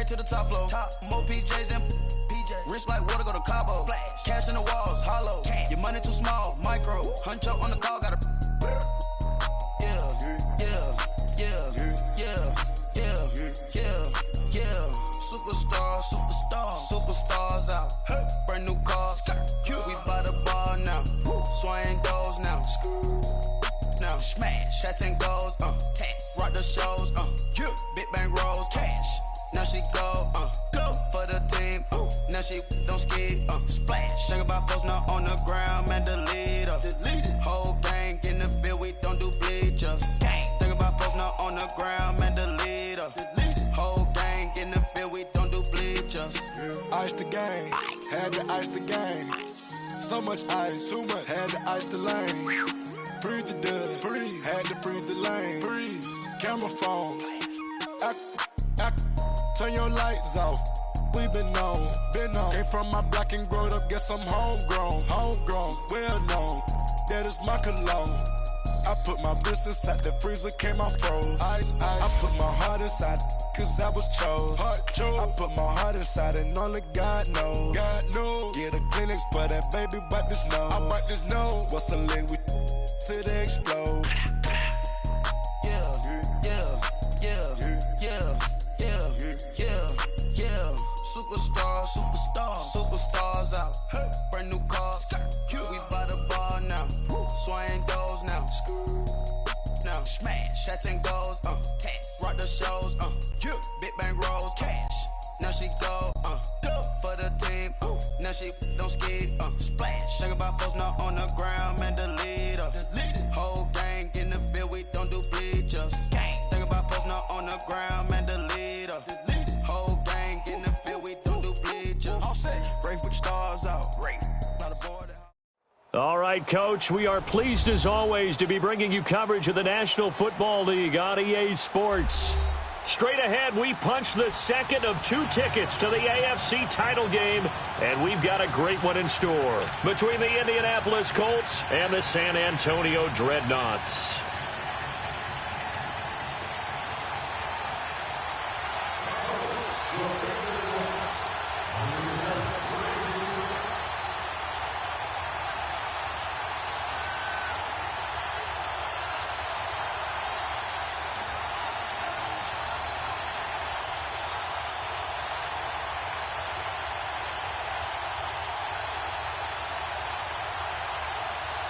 to the top floor. More PJs than PJ. Rich like water, go to Cabo. Splash. Cash in the walls, hollow. Cash. Your money too small, micro. Huncho on the call, got a. Yeah. Superstars out. Brand new cars. We by the bar now. Swaying doors now. Now smash. Shots and goals. Rock the shows. Big bang rolls. Cash. Now she go. For the team. Now she don't ski. Splash. Think about post now on the ground. Man, delete her. Whole gang in the field. We don't do bleachers. Think about post now on the ground. Man, delete her. Whole gang in the field. We don't do bleachers. Ice the game. Had to ice the game. So much ice. Too much. Had to ice the lane. Freeze the dud. Freeze. Had to freeze the lane. Freeze. Camera phone. Turn your lights off. We been on. Came from my block and growed up. Guess I'm homegrown. Well known. That is my cologne. I put my wrist inside the freezer, came out froze. Ice. I put my heart inside, cause I was chose. I put my heart inside and only God knows. Yeah, the clinics, but that baby bite this nose. I bite this nose. What's a liquid till they explode? Superstars out. Brand new cars. We by the bar now. Swaying doors now. Now smash. Shots and goals. Rock the shows. Big bang rolls. Cash. Now she go. For the team. Now she don't ski. Splash. Think about post now on the ground. Man, delete her. Whole gang in the field. We don't do bleachers. Think about post now on the ground. Man, delete her. Whole gang in the field. We don't do bleachers. All set. Break with the stars out. Not a border. All right, Coach, we are pleased as always to be bringing you coverage of the National Football League on EA Sports. Straight ahead, we punch the second of 2 tickets to the AFC title game, and we've got a great one in store between the Indianapolis Colts and the San Antonio Dreadnoughts.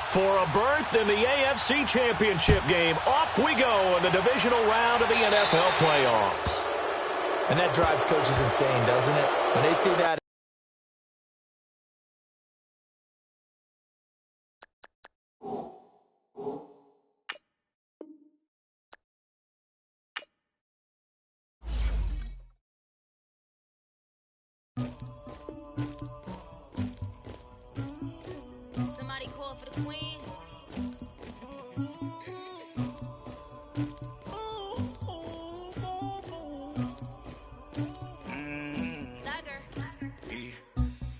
For a berth in the AFC Championship game, off we go in the divisional round of the NFL playoffs. And that drives coaches insane, doesn't it? When they see that. Somebody call for the queen.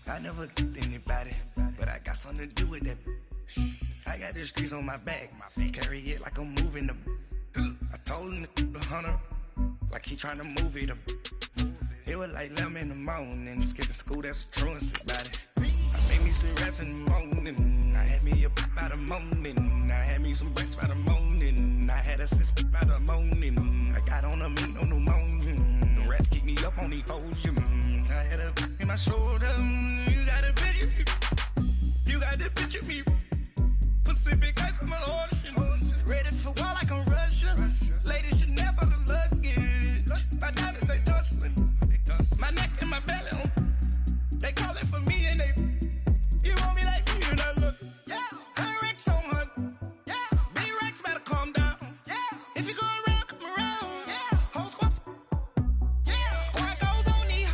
I never did anybody, but I got something to do with that. I got the streets on my back, carry it like I'm moving the. I told him the hunter, like he trying to move it up. It was like 11 in the morning, skipping school, that's a truancy about it. I made me some rats in the morning, I had me a pop by the morning, I had me some breaks by the morning, I had a sis by the morning, I got on a meat on the morning, the rats keep me up on the podium, I had a in my shoulder, you got a picture, you got the picture me, Pacific ice on my ocean, ready for war like I'm Russian, ladies should never look luggage, my diamonds they tussling, my neck and my belly on, they calling for me and they, you want me like me and I look, yeah, her Rex on her, yeah, big Rex better calm down, yeah, if you go around, come around, yeah, whole squad, yeah, squad goes on the,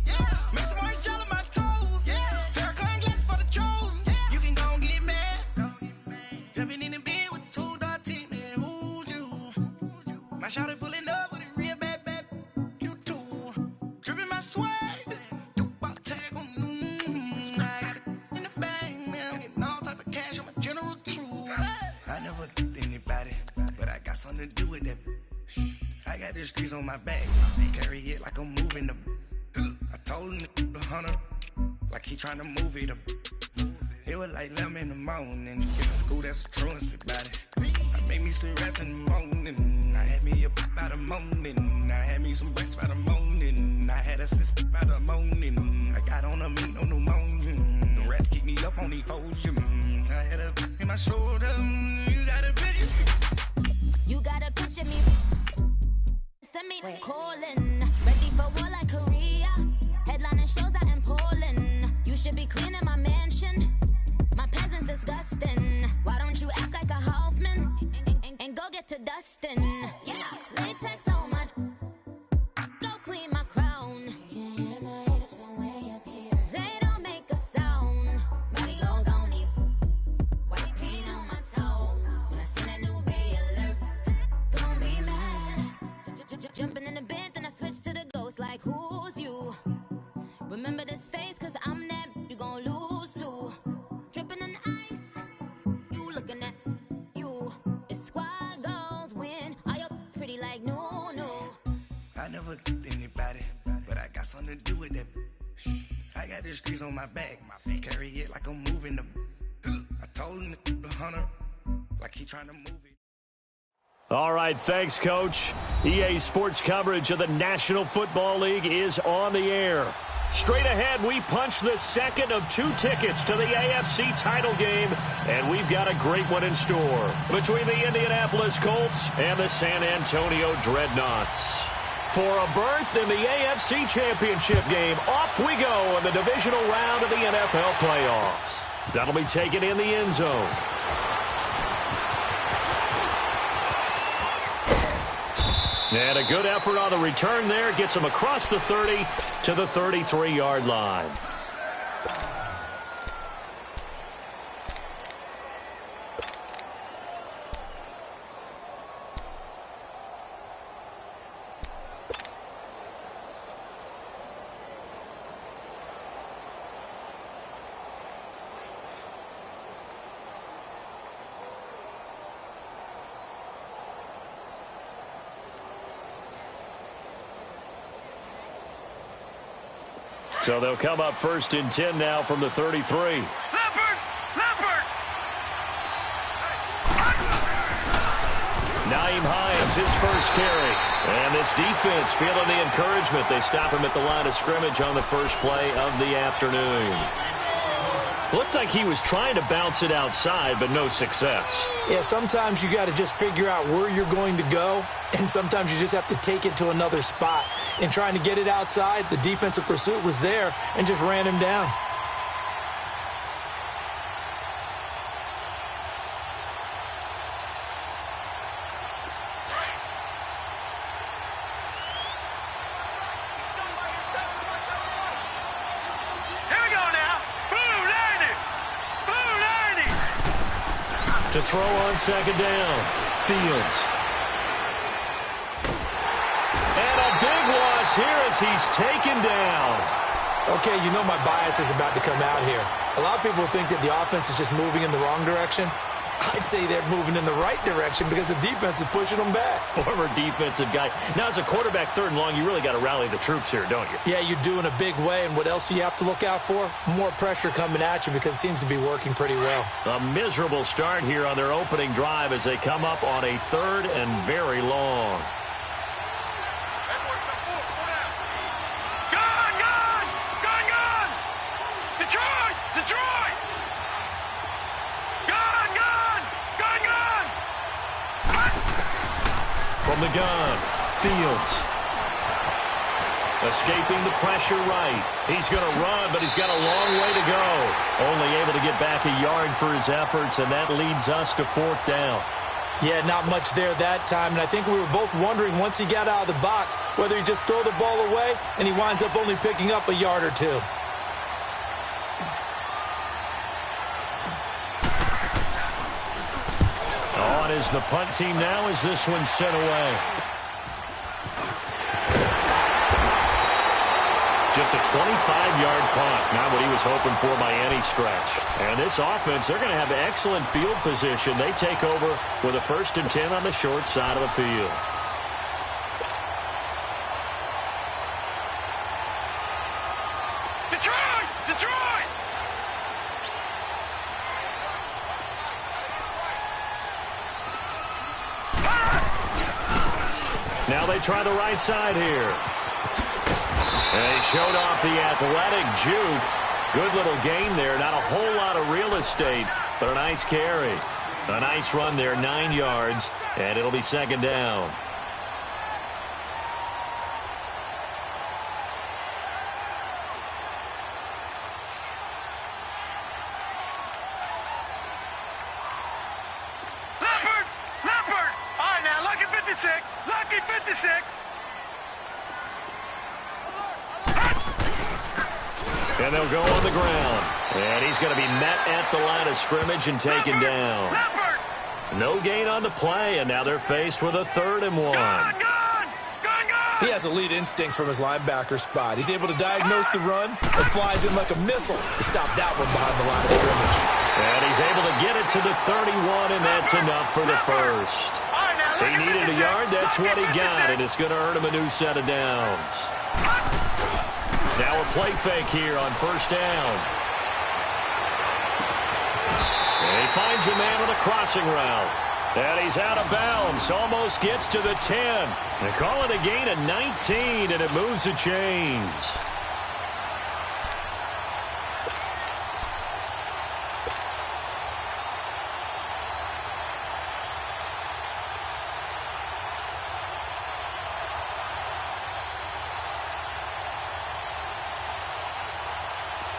yeah, make some orange gel on my toes, yeah, Farrakhan glass for the chosen, yeah, you can go and get mad, jumping in the bed with 2 dark teeth, man, who's you, my shawty pulling up with a real bad, you too, dripping my swag, I never did anybody, but I got something to do with that. I I got the streets on my back. Carry it like I'm moving the. I told him the hunter, like he trying to move it up. It was like 11 in the morning. Skip to school, that's a truancy about it. I made me some rest in the morning. I had me a pop by the morning. I had me some breaks by the morning. I had a sis by the morning. I got on a meat on the morning. The rats keep me up on the podium. I had a in my shoulder. You got a picture. You got a picture me. Send me calling. Ready for war like Korea. Headlining shows out in Poland. You should be cleaning my mansion. My peasants disgusting. Why don't you act like a Hoffman and go get to dustin'? Yeah, latex on my. Go clean my crown. Can't hear my haters from way up here. They don't make a sound. Body goes on these. White paint on my toes. When I send a new bay alert, gonna be mad. Jumping in the bed, then I switch to the ghost. Like who's you? Remember this face, cause I'm that you gon' lose to. Dripping in ice, you looking at you. It's squad goals win. Are you pretty like no? I never anybody, but I got something to do with that. I got the streets on my back. Carry it like I'm moving the. I told him the hunter, like he trying to move it. All right, thanks, Coach. EA Sports coverage of the National Football League is on the air. Straight ahead, we punch the second of 2 tickets to the AFC title game, and we've got a great one in store between the Indianapolis Colts and the San Antonio Dreadnoughts. For a berth in the AFC Championship game, off we go in the divisional round of the NFL playoffs. That'll be taken in the end zone. And a good effort on the return there. Gets him across the 30 to the 33-yard line. So they'll come up 1st and 10 now from the 33. Leopard! Naeem Hines, his first carry. And this defense feeling the encouragement. They stop him at the line of scrimmage on the first play of the afternoon. Looked like he was trying to bounce it outside, but no success. Yeah, sometimes you got to just figure out where you're going to go, and sometimes you just have to take it to another spot. In trying to get it outside, the defensive pursuit was there and just ran him down. To throw on 2nd down, Fields. And a big loss here as he's taken down. Okay, you know my bias is about to come out here. A lot of people think that the offense is just moving in the wrong direction. I'd say they're moving in the right direction because the defense is pushing them back. Former defensive guy. Now, as a quarterback 3rd and long, you really got to rally the troops here, don't you? Yeah, you do in a big way. And what else do you have to look out for? More pressure coming at you because it seems to be working pretty well. A miserable start here on their opening drive as they come up on a 3rd and very long. Detroit! From the gun, Fields. Escaping the pressure right. He's going to run, but he's got a long way to go. Only able to get back a yard for his efforts, and that leads us to 4th down. Yeah, not much there that time, and I think we were both wondering once he got out of the box whether he just throw the ball away, and he winds up only picking up a yard or 2. On is the punt team now as this one's sent away. Just a 25-yard punt, not what he was hoping for by any stretch. And this offense, they're going to have excellent field position. They take over with a 1st and 10 on the short side of the field. Detroit! Now they try the right side here. And he showed off the athletic juke. Good little game there. Not a whole lot of real estate, but a nice carry. A nice run there, 9 yards, and it'll be second down. Leopard! All right, now, lucky 56. Lucky 56. And they'll go on the ground. And he's going to be met at the line of scrimmage and taken down. No gain on the play, and now they're faced with a 3rd and 1. He has elite instincts from his linebacker spot. He's able to diagnose the run and flies in like a missile to stop that one behind the line of scrimmage. And he's able to get it to the 31, and that's enough for the first. He needed a yard. That's what he got, and it's going to earn him a new set of downs. Now a play fake here on first down. And he finds a man on a crossing route. And he's out of bounds. Almost gets to the 10. They call it a gain of 19, and it moves the chains.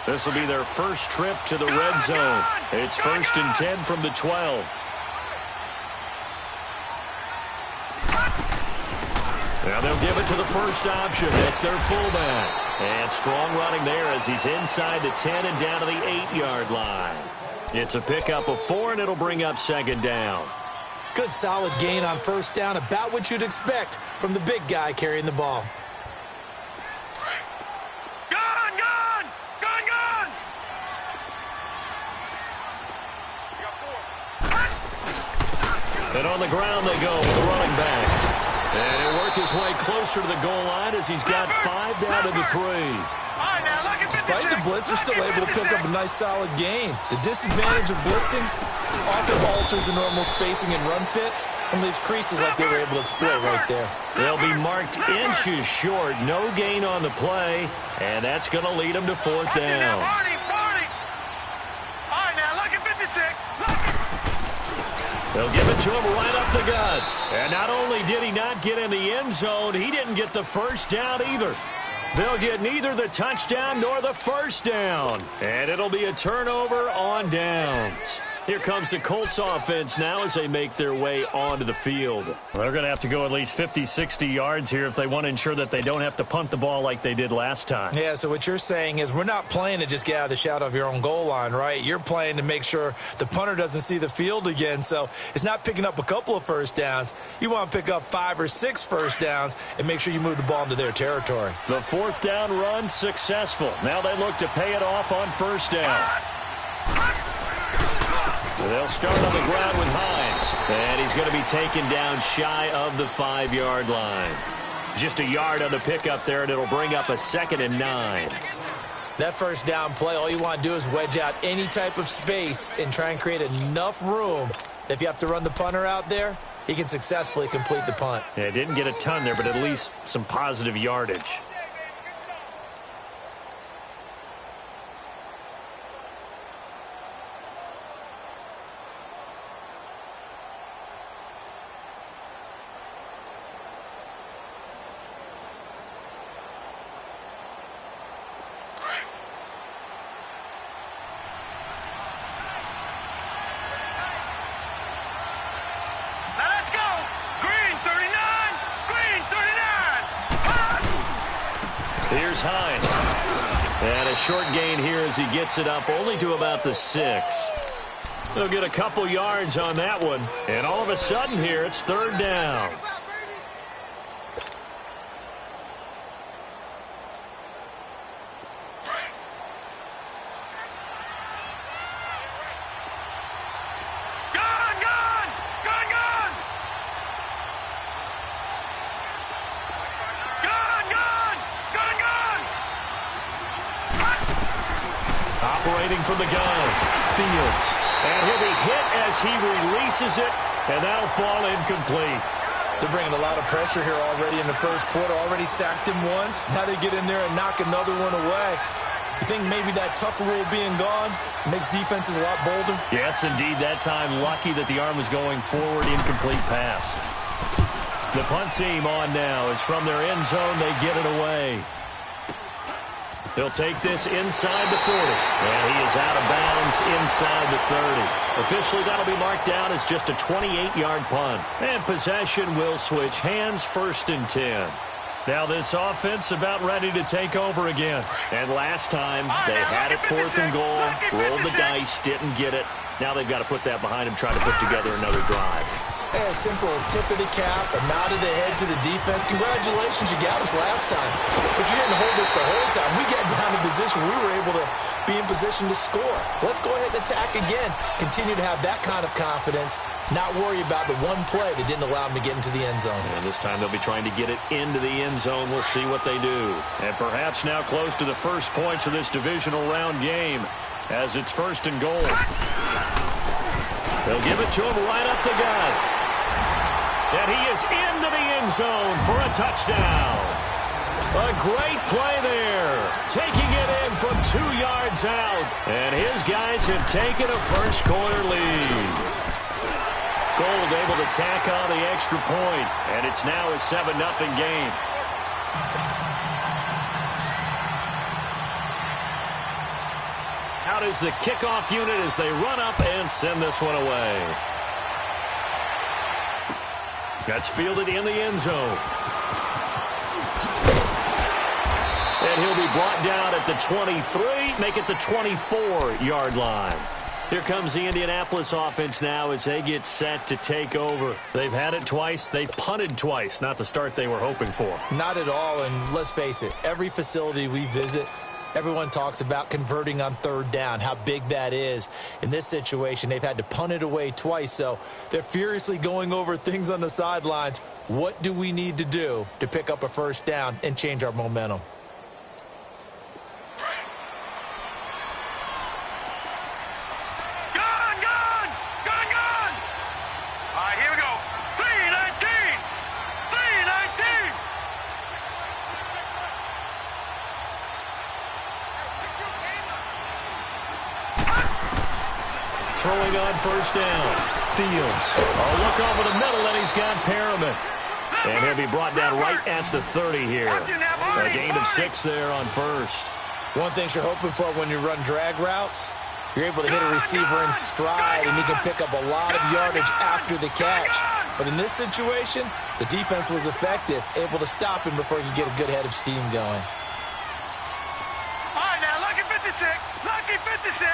This will be their first trip to the red zone. It's 1st and 10 from the 12. Now they'll give it to the first option. That's their fullback. And strong running there as he's inside the 10 and down to the 8-yard line. It's a pickup of 4, and it'll bring up second down. Good solid gain on first down, about what you'd expect from the big guy carrying the ball. And on the ground they go with the running back. And he'll work his way closer to the goal line as he's got 5 down to the 3. Despite the blitz, they're still able to pick up a nice solid gain. The disadvantage of blitzing often alters the normal spacing and run fits and leaves creases like they were able to exploit right there. They'll be marked inches short. No gain on the play, and that's going to lead them to 4th down. They'll give it to him right up the gut. And not only did he not get in the end zone, he didn't get the first down either. They'll get neither the touchdown nor the first down. And it'll be a turnover on downs. Here comes the Colts offense now as they make their way onto the field. Well, they're going to have to go at least 50, 60 yards here if they want to ensure that they don't have to punt the ball like they did last time. Yeah, so what you're saying is we're not playing to just get out of the shadow of your own goal line, right? You're playing to make sure the punter doesn't see the field again. So it's not picking up a couple of first downs. You want to pick up 5 or 6 first downs and make sure you move the ball into their territory. The 4th down run successful. Now they look to pay it off on first down. They'll start on the ground with Hines. And he's going to be taken down shy of the 5-yard line. Just a yard on the pickup there, and it'll bring up a 2nd and 9. That first down play, all you want to do is wedge out any type of space and try and create enough room. If you have to run the punter out there, he can successfully complete the punt. Yeah, didn't get a ton there, but at least some positive yardage. Here's Hines. And a short gain here as he gets it up only to about the 6. They'll get a couple yards on that one. And all of a sudden here, it's 3rd down. Operating from the gun, Fields. And he'll be hit as he releases it, and that'll fall incomplete. They're bringing a lot of pressure here already in the first quarter. Already sacked him once. Now they get in there and knock another one away. You think maybe that Tucker rule being gone makes defenses a lot bolder? Yes, indeed. That time, lucky that the arm was going forward. Incomplete pass. The punt team on now is from their end zone. They get it away. He'll take this inside the 40. And he is out of bounds inside the 30. Officially, that'll be marked down as just a 28-yard punt. And possession will switch hands, 1st and 10. Now this offense about ready to take over again. And last time, they had it 4th and goal, rolled the dice, didn't get it. Now they've got to put that behind them, try to put together another drive. Hey, a simple tip of the cap, a nod of the head to the defense. Congratulations, you got us last time. But you didn't hold us the whole time. We got down in position. We were able to be in position to score. Let's go ahead and attack again. Continue to have that kind of confidence, not worry about the one play that didn't allow them to get into the end zone. And this time they'll be trying to get it into the end zone. We'll see what they do. And perhaps now close to the first points of this divisional round game as it's 1st and goal. They'll give it to him right up the gut. And he is into the end zone for a touchdown. A great play there. Taking it in from 2 yards out. And his guys have taken a first quarter lead. Gold able to tack on the extra point. And it's now a 7-0 game. Out is the kickoff unit as they run up and send this one away. That's fielded in the end zone. And he'll be brought down at the 23, make it the 24-yard line. Here comes the Indianapolis offense now as they get set to take over. They've had it twice. They've punted twice. Not the start they were hoping for. Not at all, and let's face it, every facility we visit, everyone talks about converting on 3rd down, how big that is. In this situation, they've had to punt it away twice, so they're furiously going over things on the sidelines. What do we need to do to pick up a 1st down and change our momentum? Throwing on 1st down. Fields. A look over the middle, and he's got Perriman. And he'll be brought down right at the 30 here. A gain of 6 there on 1st. One thing you're hoping for when you run drag routes, you're able to hit a receiver in stride, and he can pick up a lot of yardage after the catch. But in this situation, the defense was effective, able to stop him before he could get a good head of steam going. All right, now, lucky 56. Lucky 56.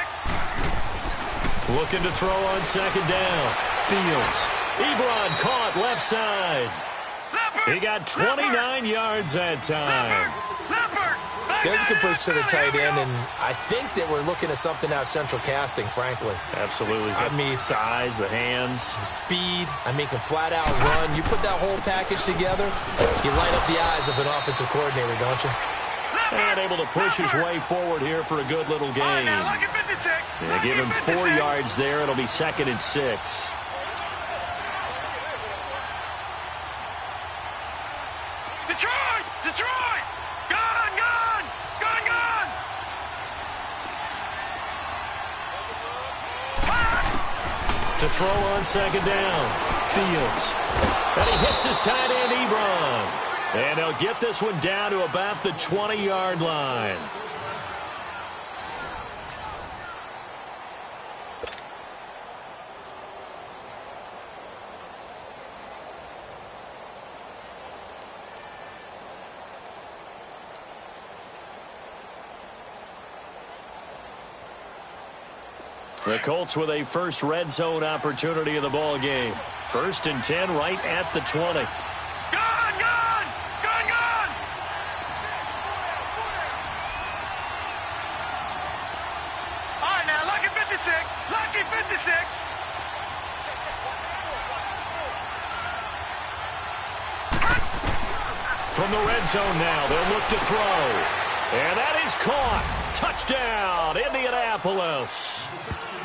Looking to throw on 2nd down. Fields. Ebron caught left side. He got 29 yards that time. There's a good push to the tight end, and I think that we're looking at something out of central casting, frankly. Absolutely. I mean, size, the hands. Speed. I mean, can flat out run. You put that whole package together, you light up the eyes of an offensive coordinator, don't you? And able to push his way forward here for a good little gain. They give him 4 yards there. It'll be 2nd and 6. Detroit! Detroit! Gun! Gun! Gun! Gun! To throw on 2nd down. Fields. And he hits his tight end, Ebron. And they'll get this one down to about the 20-yard line. The Colts with a first red zone opportunity of the ball game. 1st and 10 right at the 20. Lucky 56. From the red zone now, they'll look to throw. And that is caught. Touchdown, Indianapolis.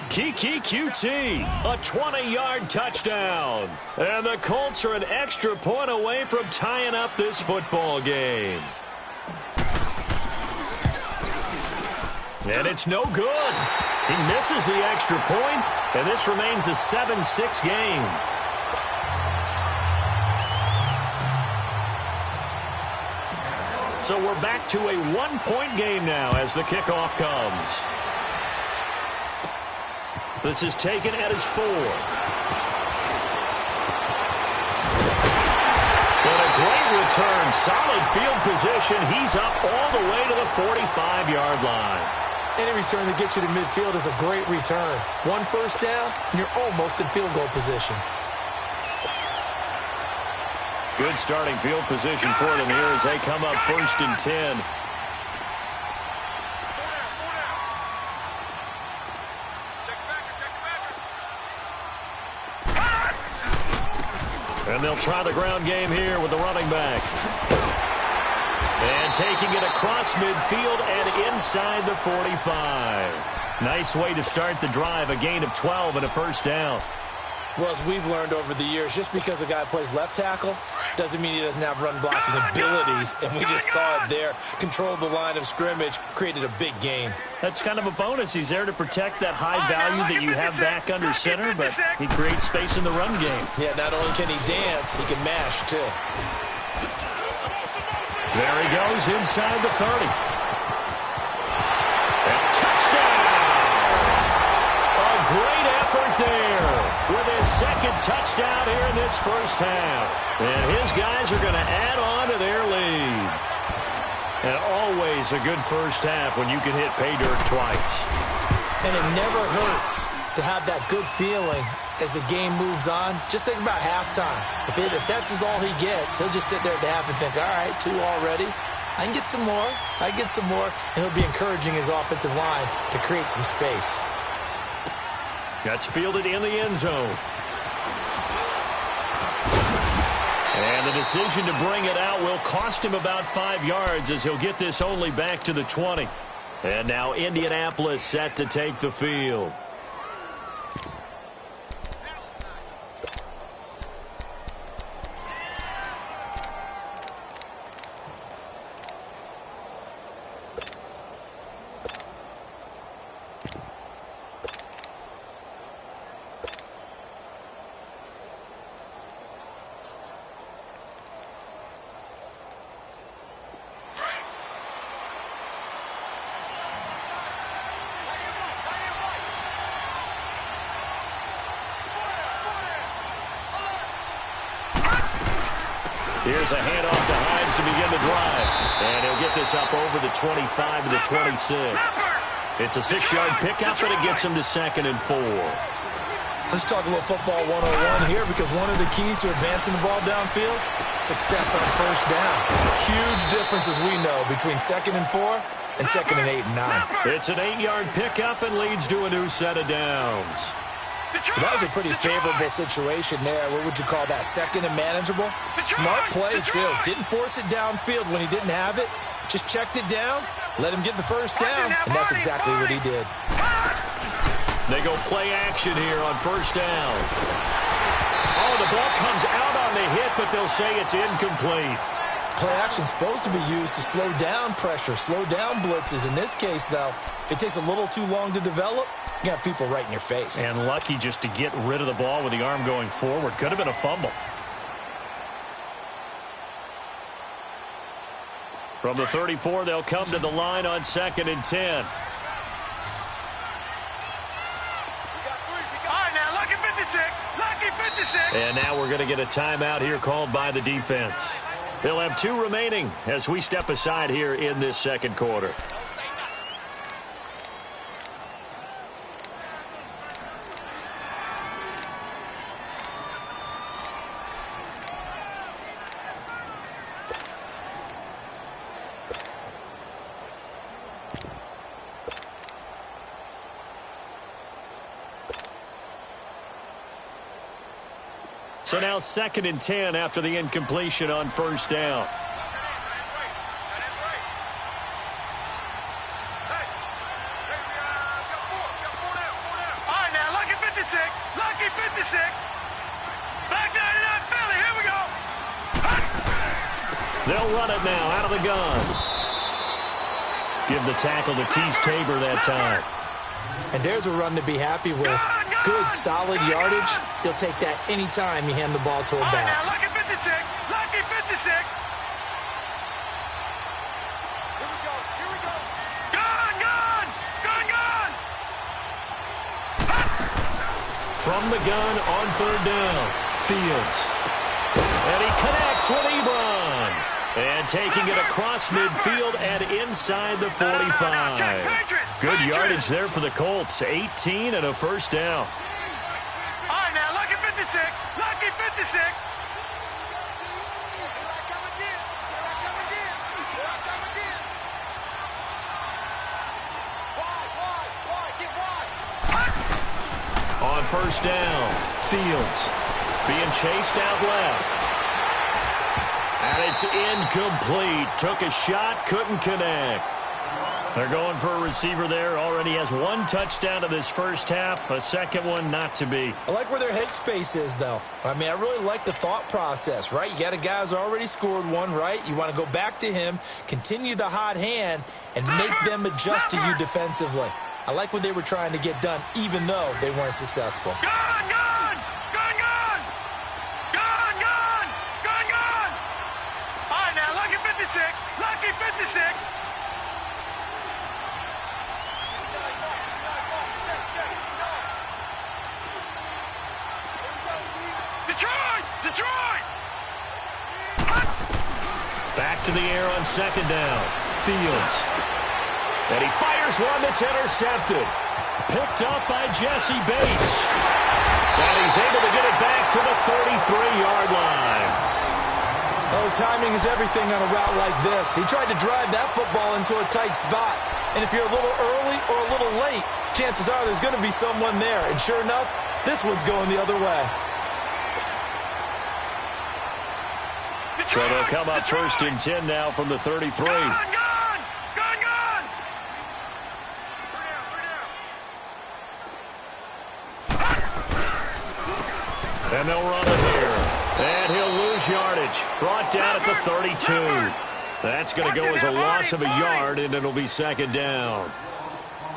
Kiki QT, a 20-yard touchdown. And the Colts are an extra point away from tying up this football game. And it's no good. He misses the extra point, and this remains a 7-6 game. So we're back to a one-point game now as the kickoff comes. This is taken at his 4. But a great return. Solid field position. He's up all the way to the 45-yard line. Any return that gets you to midfield is a great return. One first down, and you're almost in field goal position. Good starting field position for them here as they come up 1st and 10. And they'll try the ground game here with the running back. And taking it across midfield and inside the 45. Nice way to start the drive, a gain of 12 and a first down. Well, as we've learned over the years, just because a guy plays left tackle doesn't mean he doesn't have run blocking abilities. And we just saw it there. Controlled the line of scrimmage, created a big gain. That's kind of a bonus. He's there to protect that high value that you have back under center, but he creates space in the run game. Yeah, not only can he dance, he can mash, too. There he goes inside the 30. And touchdown! A great effort there with his second touchdown here in this first half. And his guys are going to add on to their lead. And always a good first half when you can hit pay dirt twice. And it never hurts to have that good feeling as the game moves on. Just think about halftime. If that's all he gets, he'll just sit there at the half and think, all right, 2 already. I can get some more. I get some more. And he'll be encouraging his offensive line to create some space. That's fielded in the end zone. And the decision to bring it out will cost him about 5 yards as he'll get this only back to the 20. And now Indianapolis set to take the field. Here's a handoff to Hines to begin the drive. And he'll get this up over the 25 to the 26. It's a 6-yard pickup, and it gets him to 2nd and 4. Let's talk a little football 101 here, because one of the keys to advancing the ball downfield, success on first down. Huge difference, as we know, between 2nd and 4 and 2nd and 8 and 9. It's an 8-yard pickup and leads to a new set of downs. That was a pretty favorable situation there. What would you call that? 2nd and manageable? Smart play, too. Didn't force it downfield when he didn't have it. Just checked it down, let him get the first down, and that's exactly what he did. They go play action here on first down. Oh, the ball comes out on the hit, but they'll say it's incomplete. Play action is supposed to be used to slow down pressure, slow down blitzes. In this case, though, if it takes a little too long to develop, you got people right in your face. And lucky just to get rid of the ball with the arm going forward. Could have been a fumble. From the 34, they'll come to the line on 2nd and 10. Lucky 56. Lucky 56. And now we're going to get a timeout here called by the defense. They'll have 2 remaining as we step aside here in this second quarter. So now 2nd and 10 after the incompletion on first down. They'll run it now out of the gun. Give the tackle to Tease Tabor that time. And there's a run to be happy with. Good, solid yardage. He'll take that anytime you hand the ball to a back. Now, lucky 56. Lucky 56. Here we go. Here we go. Gun, gun. Gun, gun. From the gun on third down. Fields. And he connects with Ebron. And taking it across midfield and inside the 45. Good yardage there for the Colts. 18 and a first down. All right, now, lucky 56. Lucky 56. On first down, Fields being chased out left. And it's incomplete. Took a shot, couldn't connect. They're going for a receiver there. Already has one touchdown in this first half. A second one not to be. I like where their headspace is, though. I mean, I really like the thought process, right? You got a guy who's already scored one, right? You want to go back to him, continue the hot hand, and make them adjust to you defensively. I like what they were trying to get done, even though they weren't successful. Gun, gun. Gun, gun. Gun, gun. Gun, gun. All right, now, lucky 56. Lucky 56. Detroit! Detroit! Back to the air on second down. Fields. And he fires one that's intercepted. Picked up by Jesse Bates. And he's able to get it back to the 33-yard line. Oh, timing is everything on a route like this. He tried to drive that football into a tight spot. And if you're a little early or a little late, chances are there's going to be someone there. And sure enough, this one's going the other way. So they'll come up first and 10 now from the 33. Gun, gun. Gun, gun. And they'll run it here. And he'll lose yardage. Brought down at the 32. That's going to go as a loss of a yard, and it'll be second down.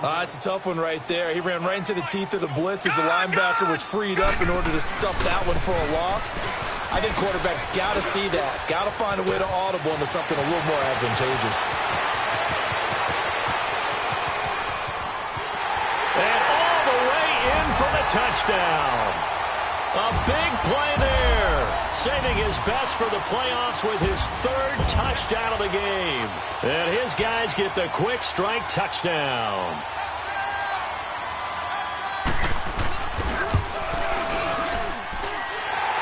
That's a tough one right there. He ran right into the teeth of the blitz as the linebacker was freed up in order to stuff that one for a loss. I think quarterbacks got to see that. Got to find a way to audible into something a little more advantageous. And all the way in for the touchdown. A big play there. Saving his best for the playoffs with his third touchdown of the game. And his guys get the quick strike touchdown.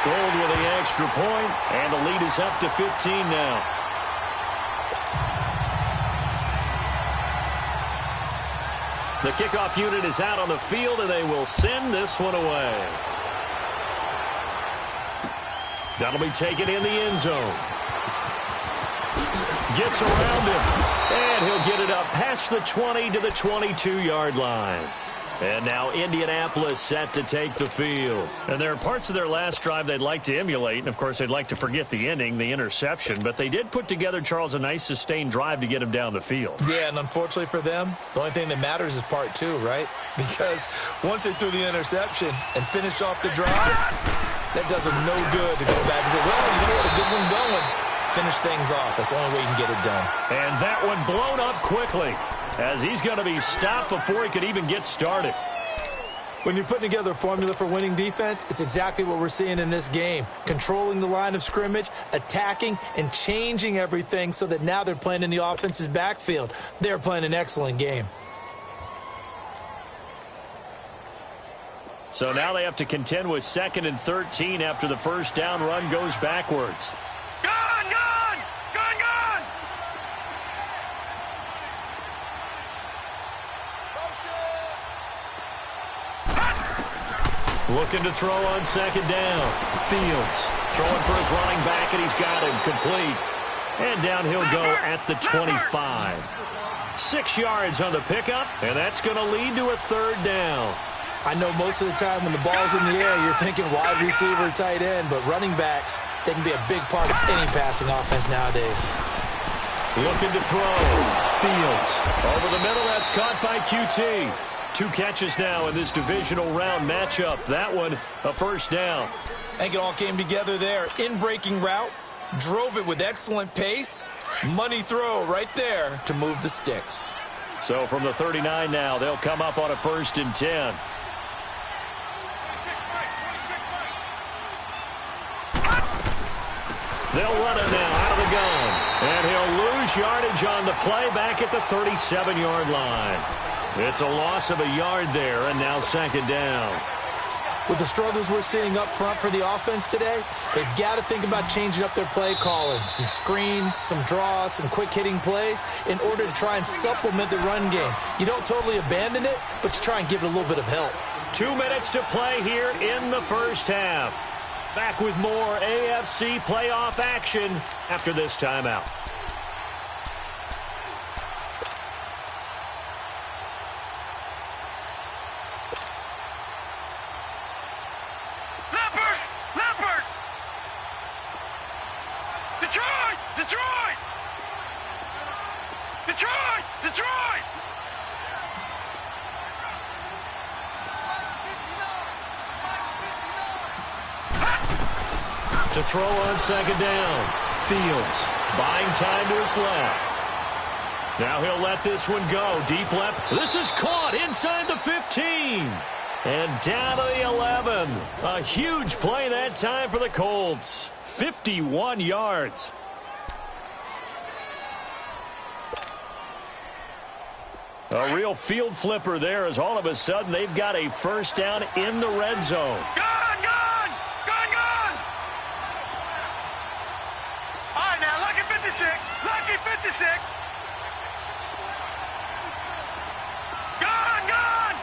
Gold with the extra point, and the lead is up to 15 now. The kickoff unit is out on the field, and they will send this one away. That'll be taken in the end zone. Gets around him, and he'll get it up past the 20 to the 22-yard line. And now Indianapolis set to take the field. And there are parts of their last drive they'd like to emulate. And, of course, they'd like to forget the ending, the interception. But they did put together, Charles, a nice sustained drive to get him down the field. Yeah, and unfortunately for them, the only thing that matters is part two, right? Because once they threw the interception and finished off the drive, that does them no good to go back and say, well, you know what, a good one going. Finish things off. That's the only way you can get it done. And that one blown up quickly, as he's going to be stopped before he could even get started. When you're putting together a formula for winning defense, it's exactly what we're seeing in this game. Controlling the line of scrimmage, attacking, and changing everything so that now they're playing in the offense's backfield. They're playing an excellent game. So now they have to contend with 2nd and 13 after the first down run goes backwards. Gun, gun. Gun, gun. Looking to throw on second down. Fields throwing for his running back, and he's got him complete. And down he'll go at the 25. 6 yards on the pickup, and that's going to lead to a third down. I know most of the time when the ball's in the air, you're thinking wide receiver, tight end, but running backs, they can be a big part of any passing offense nowadays. Looking to throw. Fields. Over the middle, that's caught by QT. 2 catches now in this divisional round matchup. That one, a first down. I think it all came together there. In-breaking route, drove it with excellent pace. Money throw right there to move the sticks. So from the 39 now, they'll come up on a 1st and 10. They'll run it now out of the gun. And he'll lose yardage on the play back at the 37-yard line. It's a loss of a yard there, and now 2nd down. With the struggles we're seeing up front for the offense today, they've got to think about changing up their play calling. Some screens, some draws, some quick-hitting plays in order to try and supplement the run game. You don't totally abandon it, but you try and give it a little bit of help. 2 minutes to play here in the first half. Back with more AFC playoff action after this timeout. Leopard! Detroit! To throw on 2nd down. Fields buying time to his left. Now he'll let this one go. Deep left. This is caught inside the 15. And down to the 11. A huge play that time for the Colts. 51 yards. A real field flipper there as all of a sudden they've got a first down in the red zone. Gone! All right, now, lucky 56. Lucky 56. Gone!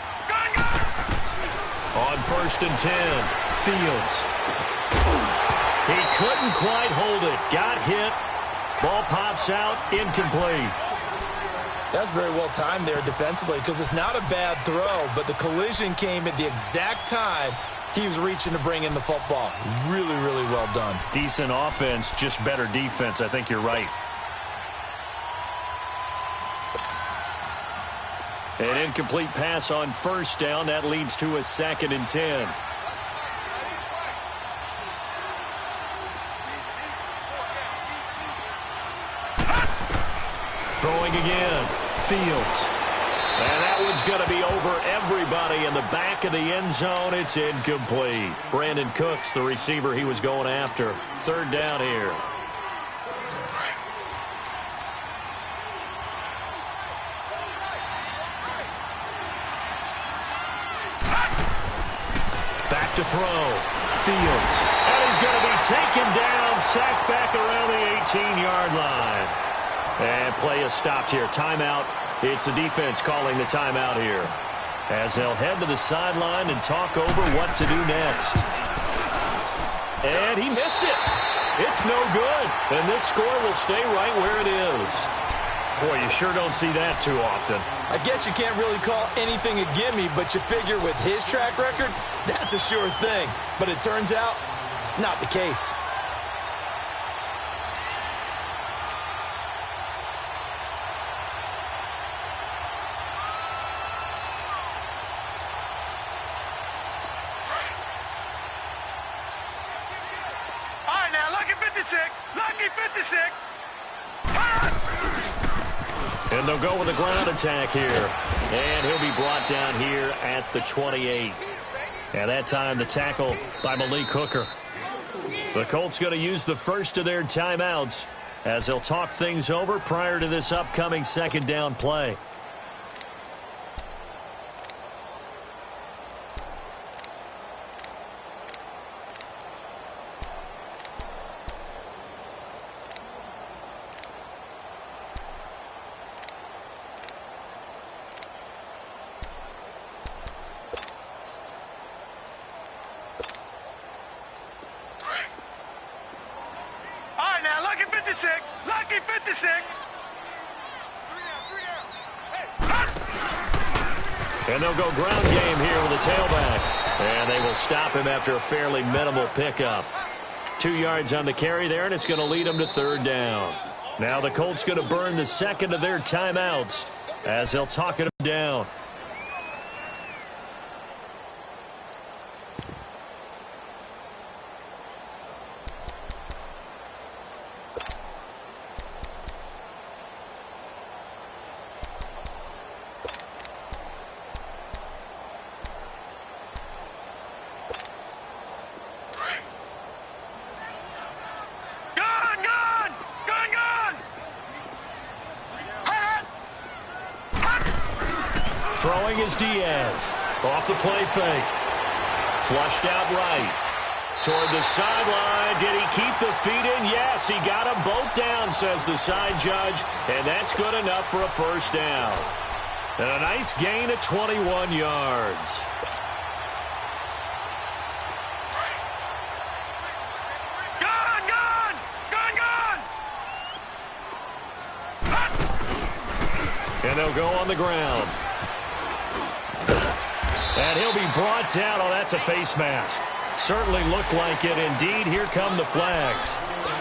On 1st and 10, Fields. He couldn't quite hold it. Got hit. Ball pops out, incomplete. That's very well timed there defensively because it's not a bad throw, but the collision came at the exact time he was reaching to bring in the football. Really, really well done. Decent offense, just better defense. I think you're right. An incomplete pass on 1st down. That leads to a 2nd and 10. Throwing again. Fields. And that one's going to be over everybody in the back of the end zone. It's incomplete. Brandon Cooks, the receiver he was going after. 3rd down here. Back to throw. Fields. And he's going to be taken down, sacked back around the 18-yard line. And play is stopped here. Timeout. It's the defense calling the timeout here. As they'll head to the sideline and talk over what to do next. And he missed it. It's no good. And this score will stay right where it is. Boy, you sure don't see that too often. I guess you can't really call anything a gimme, but you figure with his track record, that's a sure thing. But it turns out it's not the case. And they'll go with a ground attack here. And he'll be brought down here at the 28. And that time the tackle by Malik Hooker. The Colts going to use the first of their timeouts as they'll talk things over prior to this upcoming 2nd down play. And they'll go ground game here with a tailback. And they will stop him after a fairly minimal pickup. 2 yards on the carry there, and it's going to lead them to third down. Now the Colts going to burn the second of their timeouts as they'll talk it down. Throwing is Diaz. Off the play fake. Flushed out right. Toward the sideline. Did he keep the feet in? Yes, he got them both down, says the side judge. And that's good enough for a first down. And a nice gain of 21 yards. And they'll go on the ground. And he'll be brought down. Oh, that's a face mask. Certainly looked like it. Indeed, here come the flags.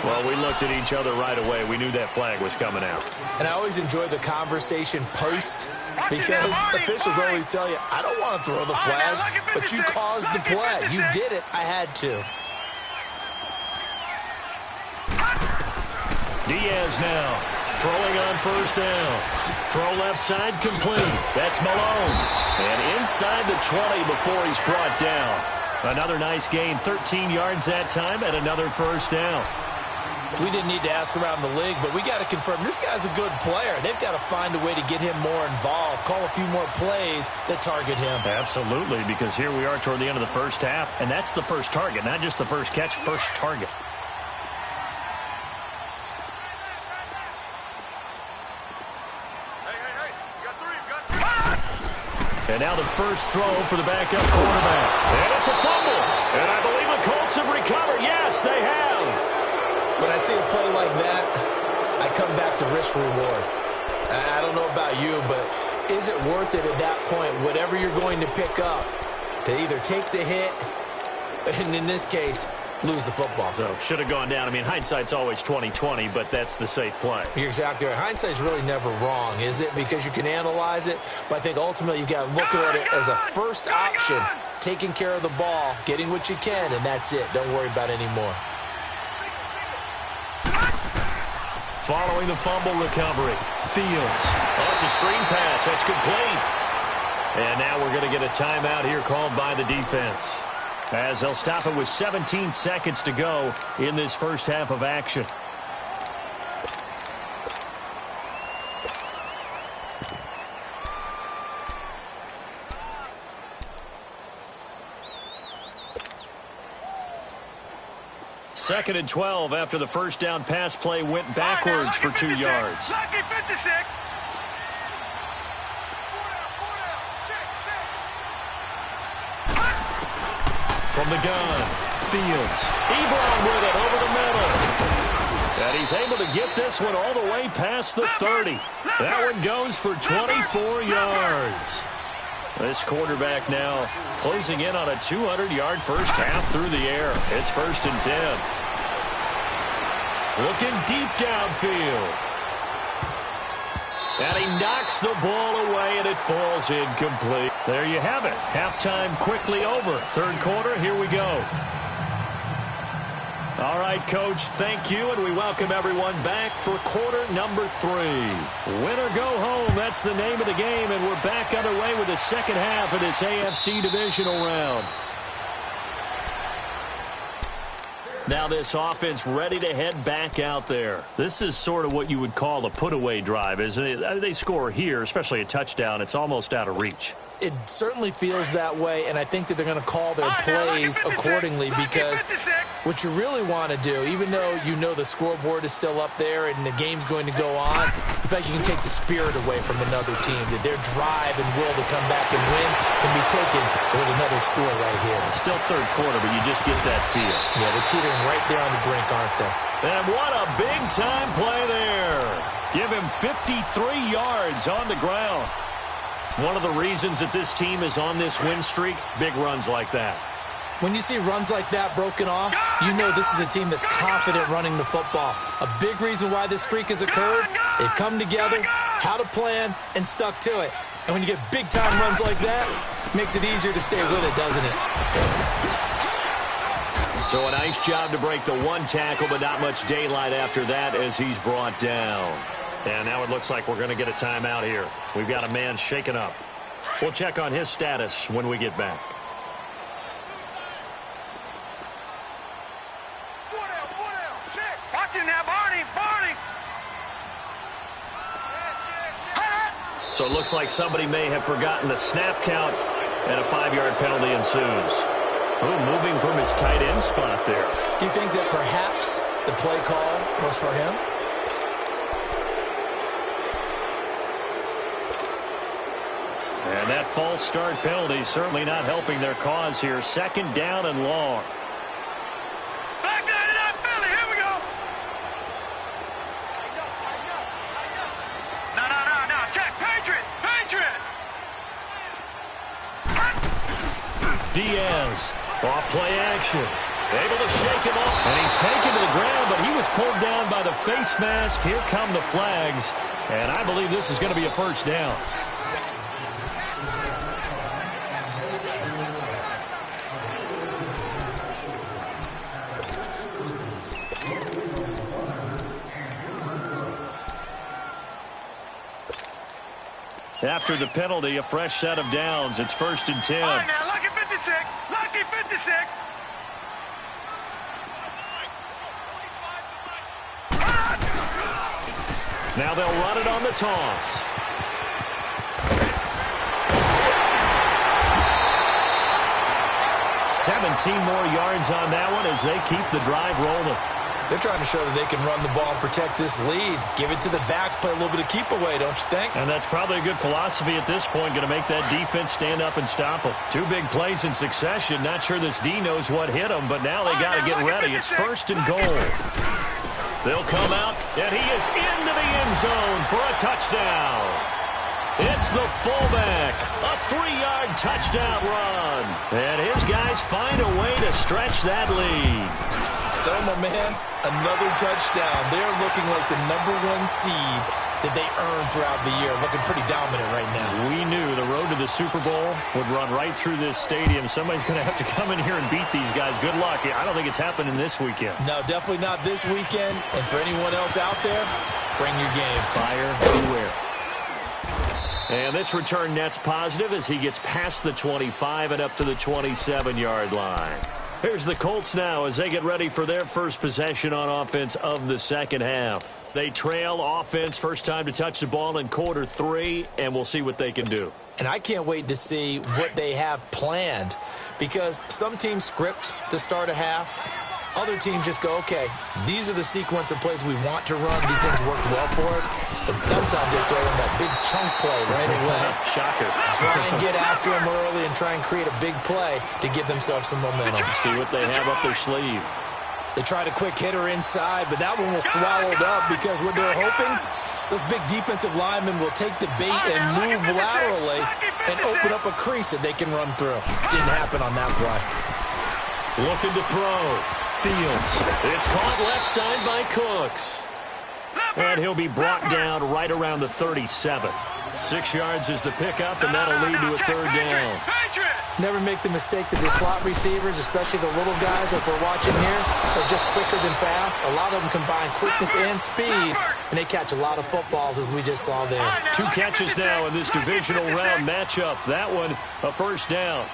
Well, we looked at each other right away. We knew that flag was coming out. And I always enjoy the conversation post because officials always tell you, I don't want to throw the flag, but you caused the play. You did it. I had to. Diaz now throwing on first down. Throw left side complete. That's Malone. And inside the 20 before he's brought down. Another nice gain, 13 yards that time, and another first down. We didn't need to ask around the league, but we got to confirm this guy's a good player. They've got to find a way to get him more involved, call a few more plays that target him. Absolutely, because here we are toward the end of the first half, and that's the first target, not just the first catch, first target. And now the first throw for the backup quarterback. And it's a fumble. And I believe the Colts have recovered. Yes, they have. When I see a play like that, I come back to risk reward. I don't know about you, but is it worth it at that point, whatever you're going to pick up, to either take the hit, and in this case, lose the football? So should have gone down. I mean, hindsight's always 20/20, but that's the safe play. You're exactly right. Hindsight's really never wrong, is it? Because you can analyze it, but I think ultimately you got to look at it as a first option, taking care of the ball, getting what you can, and that's it. Don't worry about any more. Following the fumble recovery, Fields. Oh, it's a screen pass. That's complete. And now we're going to get a timeout here called by the defense, as they'll stop it with 17 seconds to go in this first half of action. Second and 12 after the first down pass play went backwards for 2 yards. Lucky 56. From the gun, Fields. Ebron with it over the middle. And he's able to get this one all the way past the 30. That one goes for 24 yards. This quarterback now closing in on a 200-yard first half through the air. It's 1st and 10. Looking deep downfield. And he knocks the ball away, and it falls incomplete. There you have it. Halftime quickly over. Third quarter, here we go. All right, Coach, thank you, and we welcome everyone back for quarter number 3. Win or go home, that's the name of the game, and we're back underway with the second half of this AFC divisional round. Now this offense ready to head back out there. This is sort of what you would call a put-away drive, isn't it? They score here, especially a touchdown. It's almost out of reach. It certainly feels that way, and I think that they're going to call their plays accordingly, because what you really want to do, even though you know the scoreboard is still up there and the game's going to go on, in fact, you can take the spirit away from another team. That their drive and will to come back and win can be taken with another score right here. It's still third quarter, but you just get that feel. Yeah, they're teetering right there on the brink, aren't they? And what a big-time play there. Give him 53 yards on the ground. One of the reasons that this team is on this win streak, big runs like that. When you see runs like that broken off, you know this is a team that's confident running the football. A big reason why this streak has occurred, they've come together, had a plan, and stuck to it. And when you get big-time runs like that, it makes it easier to stay with it, doesn't it? So a nice job to break the one tackle, but not much daylight after that as he's brought down. And now it looks like we're going to get a timeout here. We've got a man shaken up. We'll check on his status when we get back. Watch him now, Barney. So it looks like somebody may have forgotten the snap count, and a 5-yard penalty ensues. Moving from his tight end spot there. Do you think that perhaps the play call was for him? And that false start penalty certainly not helping their cause here. 2nd down and long. Back down to that Philly. Here we go. No. Check. Patriot. Diaz, off play action. Able to shake him off. And he's taken to the ground, but he was pulled down by the face mask. Here come the flags. And I believe this is going to be a first down. After the penalty, a fresh set of downs. It's 1st and 10. All right, now, lucky 56. Lucky 56. Now they'll run it on the toss. $17 more yards on that one as they keep the drive rolling. They're trying to show that they can run the ball and protect this lead. Give it to the backs, play a little bit of keep away, don't you think? And that's probably a good philosophy at this point, going to make that defense stand up and stop them. 2 big plays in succession. Not sure this D knows what hit them, but now they got to get ready. It's 1st and goal. They'll come out, and he is into the end zone for a touchdown. It's the fullback, a 3-yard touchdown run. And his guys find a way to stretch that lead. So, my man, another touchdown. They're looking like the #1 seed that they earned throughout the year. Looking pretty dominant right now. We knew the road to the Super Bowl would run right through this stadium. Somebody's going to have to come in here and beat these guys. Good luck. I don't think it's happening this weekend. No, definitely not this weekend. And for anyone else out there, bring your game. Fire beware. And this return net's positive as he gets past the 25 and up to the 27-yard line. Here's the Colts now as they get ready for their first possession on offense of the second half. They trail offense, first time to touch the ball in quarter 3, and we'll see what they can do. And I can't wait to see what they have planned, because some teams script to start a half. Other teams just go, okay, these are the sequence of plays we want to run. These things worked well for us. And sometimes they throw in that big chunk play right away. Shocker. Try and get after them early and try and create a big play to give themselves some momentum. See what they have up their sleeve. They tried a quick hitter inside, but that one was swallowed up because what they're hoping, those big defensive linemen will take the bait and move laterally and open up a crease that they can run through. Didn't happen on that play. Looking to throw. Fields. It's caught left side by Cooks. And he'll be brought down right around the 37. 6 yards is the pickup, and that'll lead to a 3rd down. Never make the mistake that the slot receivers, especially the little guys like we're watching here, are just quicker than fast. A lot of them combine quickness and speed, and they catch a lot of footballs, as we just saw there. 2 catches now in this divisional round matchup. That one, a 1st down.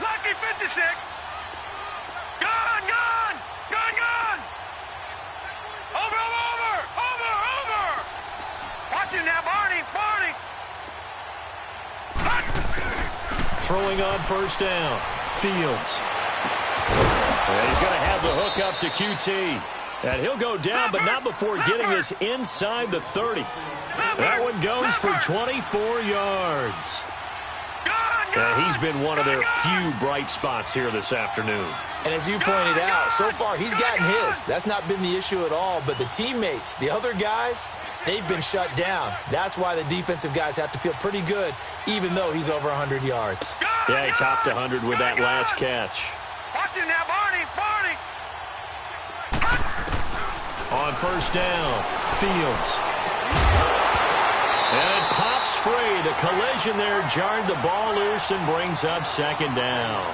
Lucky 56. Gone. Over. Watch him now, Barney. Throwing on 1st down. Fields. And he's going to have the hook up to QT. And he'll go down, but not before getting this inside the 30. That one goes for 24 yards. He's been one of their few bright spots here this afternoon. And as you pointed out, so far he's gotten his. That's not been the issue at all. But the teammates, the other guys, they've been shut down. That's why the defensive guys have to feel pretty good, even though he's over 100 yards. Yeah, he topped 100 with that last catch. Watch it now, Barney. On first down, Fields. And it pops free. The collision there jarred the ball loose and brings up second down.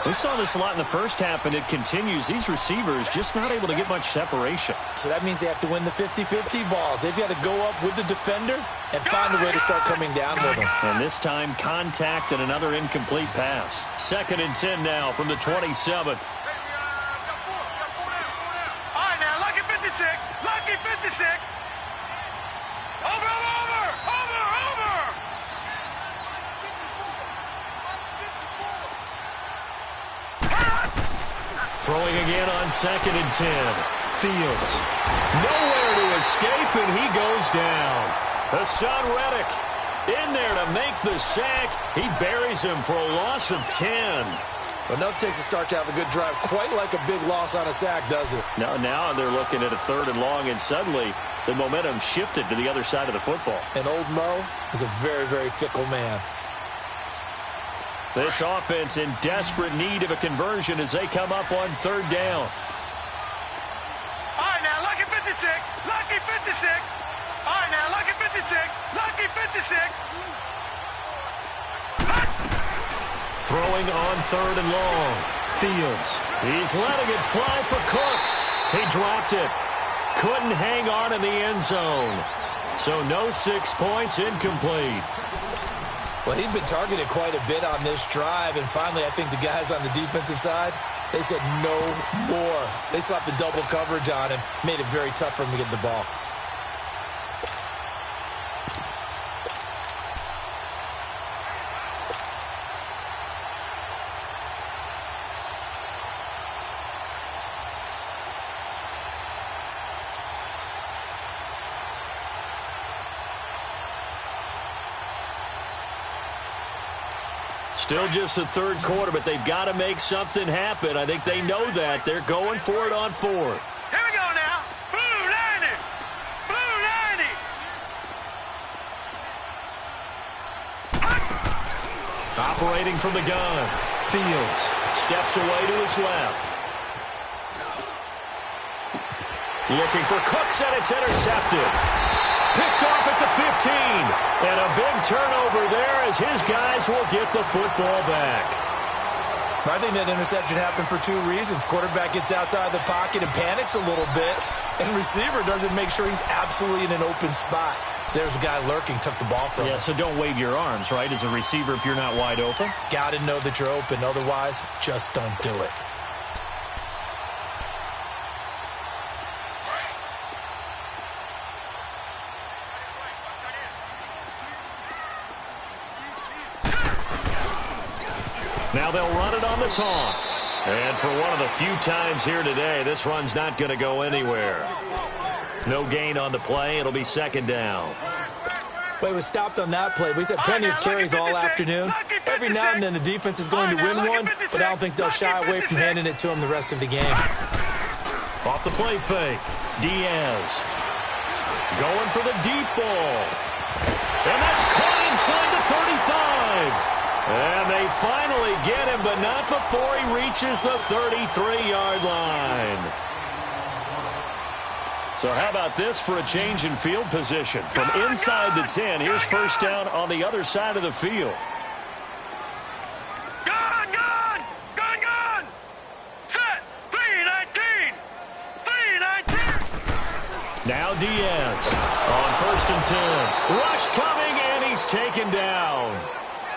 We saw this a lot in the first half, and it continues. These receivers just not able to get much separation. So that means they have to win the 50-50 balls. They've got to go up with the defender and find a way to start coming down with them. And this time, contact and another incomplete pass. 2nd and 10 now from the 27. All right, now, lucky 56. Lucky 56. Over. Throwing again on 2nd and 10. Fields. Nowhere to escape, and he goes down. Hassan Reddick in there to make the sack. He buries him for a loss of 10. Well, enough takes a start to have a good drive. Quite like a big loss on a sack, does it? Now they're looking at a 3rd and long, and suddenly the momentum shifted to the other side of the football. And old Mo is a very, very fickle man. This offense in desperate need of a conversion as they come up on 3rd down. All right, now, lucky 56. Lucky 56. All right, now, lucky 56. Lucky 56. Throwing on 3rd and long. Fields. He's letting it fly for Cooks. He dropped it. Couldn't hang on in the end zone. So no 6 points, incomplete. Well, he'd been targeted quite a bit on this drive, and finally I think the guys on the defensive side, they said no more. They slapped the double coverage on him, made it very tough for him to get the ball. Still just the 3rd quarter, but they've got to make something happen. I think they know that. They're going for it on 4th. Here we go now. Blue 90. Blue 90. Operating from the gun. Fields steps away to his left. Looking for Cooks, and it's intercepted. Picked off at the 15. And a big turnover there as his guys will get the football back. I think that interception happened for 2 reasons. Quarterback gets outside the pocket and panics a little bit, and receiver doesn't make sure he's absolutely in an open spot. So there's a guy lurking, took the ball from him. Yeah, so don't wave your arms, right, as a receiver if you're not wide open. Got to know that you're open. Otherwise, just don't do it. Now they'll run it on the toss. And for one of the few times here today, this run's not going to go anywhere. No gain on the play. It'll be 2nd down. Well, he was stopped on that play. We've had plenty of carries all afternoon. Every now and then the defense is going to win one, but I don't think they'll shy away from handing it to him the rest of the game. Off the play fake. Diaz. Going for the deep ball. And that's caught inside the 35. And they finally get him, but not before he reaches the 33-yard line. So how about this for a change in field position? From inside the 10, here's first down on the other side of the field. Gun! Set! 319! 319! Now Diaz on 1st and 10. Rush coming, and he's taken down.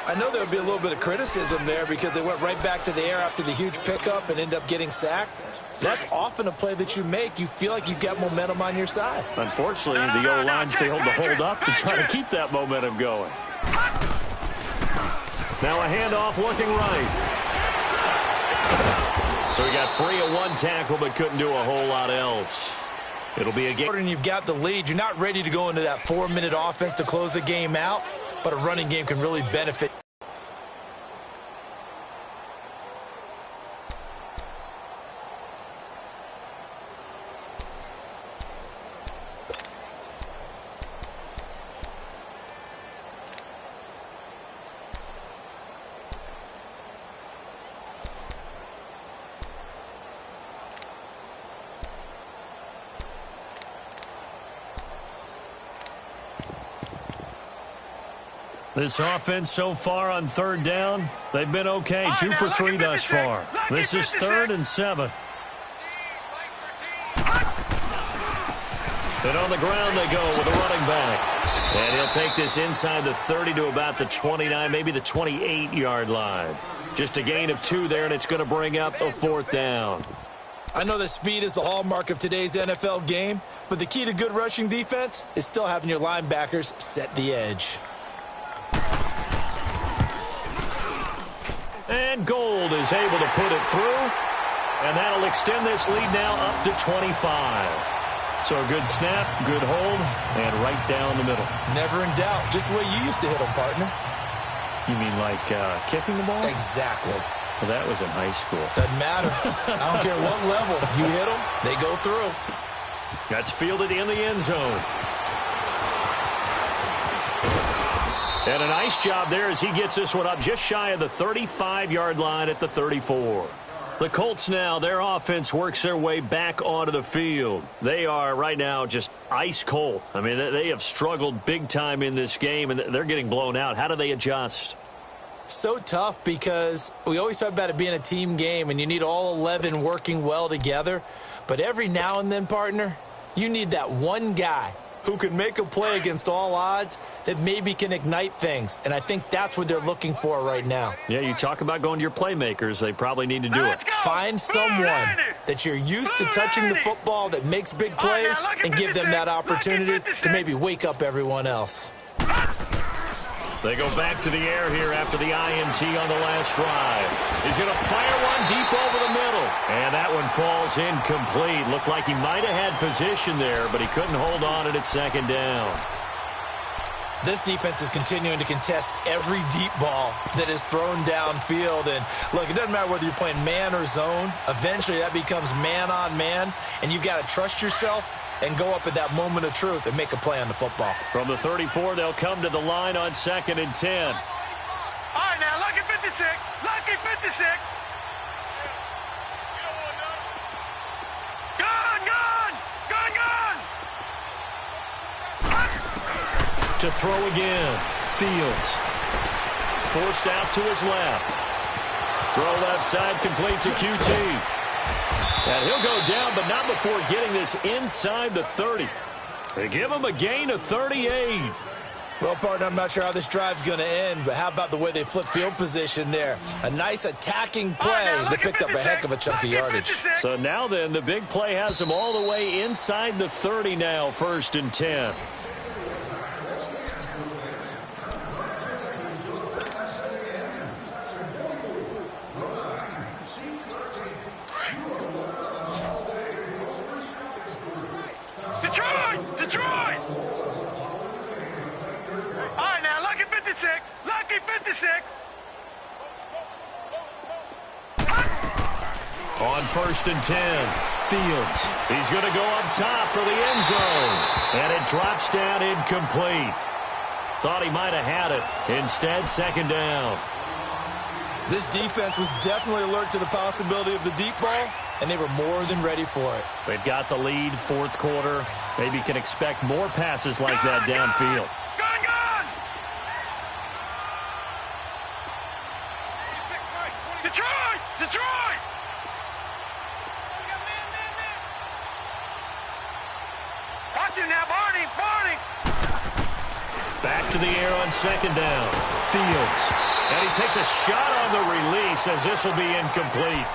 I know there would be a little bit of criticism there because they went right back to the air after the huge pickup and end up getting sacked. That's often a play that you make. You feel like you've got momentum on your side. Unfortunately, the O-line failed to hold up to try to keep that momentum going. Now a handoff looking right. So he got free of 1 tackle but couldn't do a whole lot else. It'll be a game. And you've got the lead. You're not ready to go into that 4-minute offense to close the game out, but a running game can really benefit. This offense so far on third down, they've been okay. 2 for 3 thus far. This is 3rd and 7. And on the ground they go with a running back. And he'll take this inside the 30 to about the 29, maybe the 28-yard line. Just a gain of 2 there, and it's going to bring up a 4th down. I know that speed is the hallmark of today's NFL game, but the key to good rushing defense is still having your linebackers set the edge. And Gold is able to put it through, and that'll extend this lead now up to 25. So a good snap, good hold, and right down the middle. Never in doubt. Just the way you used to hit them, partner. You mean like kicking the ball? Exactly. Well, that was in high school. Doesn't matter. I don't care what level. You hit them, they go through. That's fielded in the end zone. And a nice job there as he gets this one up just shy of the 35-yard line at the 34. The Colts now, their offense works their way back onto the field. They are right now just ice cold. I mean, they have struggled big time in this game, and they're getting blown out. How do they adjust? So tough because we always talk about it being a team game, and you need all 11 working well together. But every now and then, partner, you need that one guy who can make a play against all odds that maybe can ignite things. And I think that's what they're looking for right now. Yeah, you talk about going to your playmakers. They probably need to do it. Find someone that you're used to touching the football that makes big plays and give them that opportunity to maybe wake up everyone else. They go back to the air here after the INT on the last drive. He's going to fire one deep over the middle. And that one falls incomplete. Looked like he might have had position there, but he couldn't hold on at 2nd down. This defense is continuing to contest every deep ball that is thrown downfield. And, look, it doesn't matter whether you're playing man or zone. Eventually that becomes man on man, and you've got to trust yourself and go up at that moment of truth and make a play on the football. From the 34, they'll come to the line on 2nd and 10. All right, now, lucky 56. Lucky 56. Gun, gun, gun, gun. To throw again. Fields. Forced out to his left. Throw left side complete to QT. And he'll go down, but not before getting this inside the 30. They give him a gain of 38. Well, partner, I'm not sure how this drive's going to end, but how about the way they flip field position there? A nice attacking play that picked up a heck of a chunk of yardage. So now then, the big play has him all the way inside the 30 now, 1st and 10. Detroit! All right, now, lucky 56. Lucky 56. On 1st and 10, Fields. He's going to go up top for the end zone. And it drops down incomplete. Thought he might have had it. Instead, 2nd down. This defense was definitely alert to the possibility of the deep ball, and they were more than ready for it. They've got the lead, 4th quarter. Maybe can expect more passes like that downfield. Gun, gun! Detroit! Detroit! Watch him now, Barney! Barney! Back to the air on 2nd down. Fields. And he takes a shot on the release as this will be incomplete.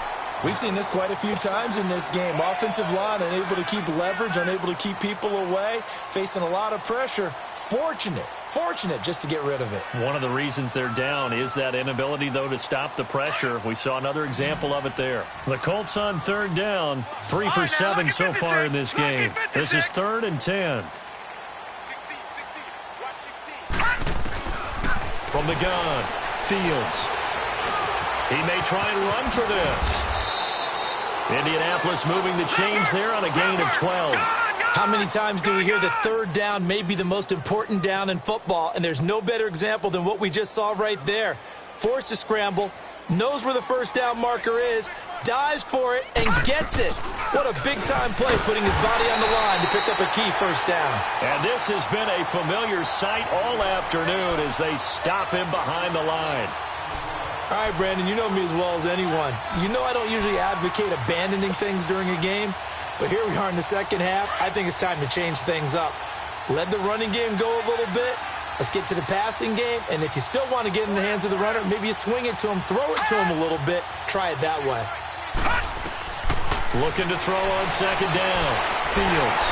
We've seen this quite a few times in this game. Offensive line unable to keep leverage, unable to keep people away, facing a lot of pressure. Fortunate just to get rid of it. One of the reasons they're down is that inability, though, to stop the pressure. We saw another example of it there. The Colts on 3rd down, 3 for 7 so far in this game. This is 3rd and 10. From the gun, Fields. He may try and run for this. Indianapolis moving the chains there on a gain of 12. How many times do we hear that 3rd down may be the most important down in football, and there's no better example than what we just saw right there. Forced to scramble, knows where the 1st down marker is, dives for it, and gets it. What a big-time play, putting his body on the line to pick up a key first down. And this has been a familiar sight all afternoon as they stop him behind the line. All right, Brandon, you know me as well as anyone. You know I don't usually advocate abandoning things during a game, but here we are in the second half. I think it's time to change things up. Let the running game go a little bit. Let's get to the passing game, and if you still want to get in the hands of the runner, maybe you swing it to him, throw it to him a little bit, try it that way. Looking to throw on second down. Fields.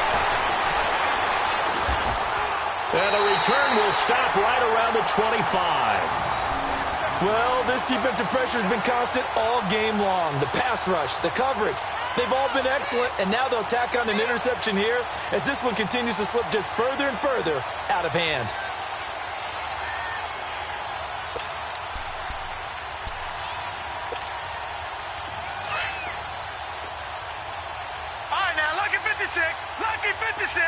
And the return will stop right around the 25. Well, this defensive pressure has been constant all game long. The pass rush, the coverage, they've all been excellent, and now they'll tack on an interception here as this one continues to slip just further and further out of hand. All right, now, lucky 56. Lucky 56.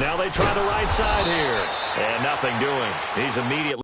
Now they try the right side here. And nothing doing. He's immediately.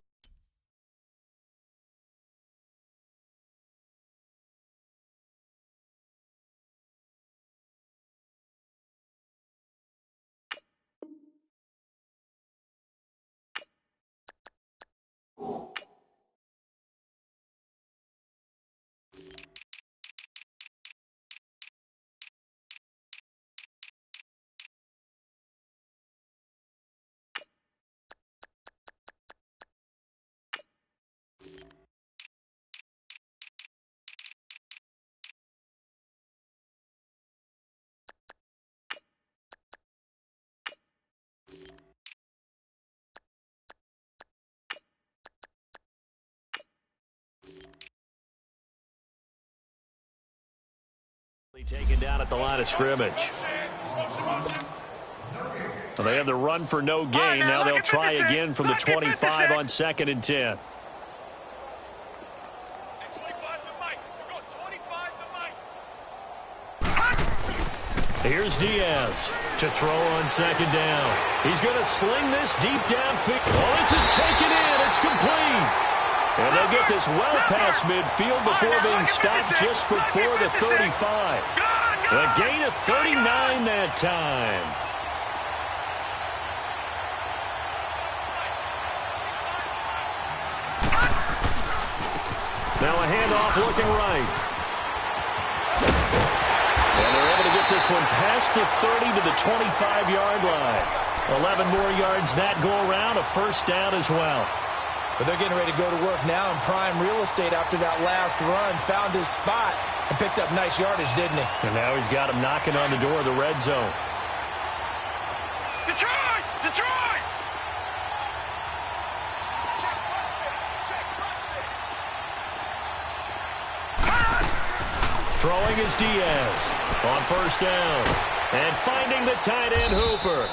Taken down at the line of scrimmage. Well, they have the run for no gain. Now they'll try again from the 25 on 2nd and 10. Here's Diaz to throw on 2nd down. He's going to sling this deep downfield. Oh, this is taken in. It's complete. And they'll get this well past midfield before being stopped just before the 35. A gain of 39 that time. Now a handoff looking right. And they're able to get this one past the 30 to the 25-yard line. 11 more yards that go around, a first down as well. But they're getting ready to go to work now in prime real estate after that last run. Found his spot and picked up nice yardage, didn't he? And now he's got him knocking on the door of the red zone. Detroit! Detroit! Throwing is Diaz on first down. And finding the tight end Hooper.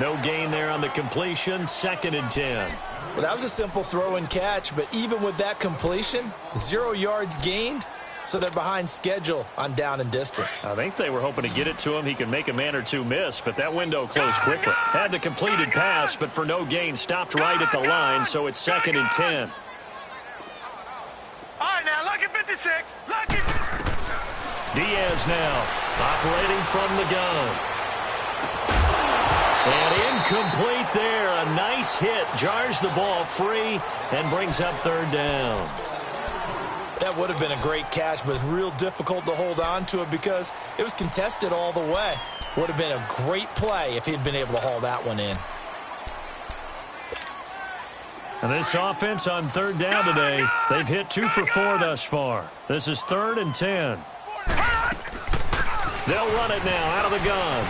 No gain there on the completion, 2nd and 10. Well, that was a simple throw and catch, but even with that completion, 0 yards gained, so they're behind schedule on down and distance. I think they were hoping to get it to him. He could make a man or two miss, but that window closed quickly. Had the completed pass, but for no gain, stopped right at the line, so it's 2nd and 10. All right, now, lucky 56. Lucky 56. Diaz now operating from the gun. And incomplete there. A nice hit. Jars the ball free and brings up 3rd down. That would have been a great catch, but real difficult to hold on to it because it was contested all the way. Would have been a great play if he'd been able to haul that one in. And this offense on 3rd down today, they've hit 2 for 4 thus far. This is 3rd and 10. They'll run it now out of the gun.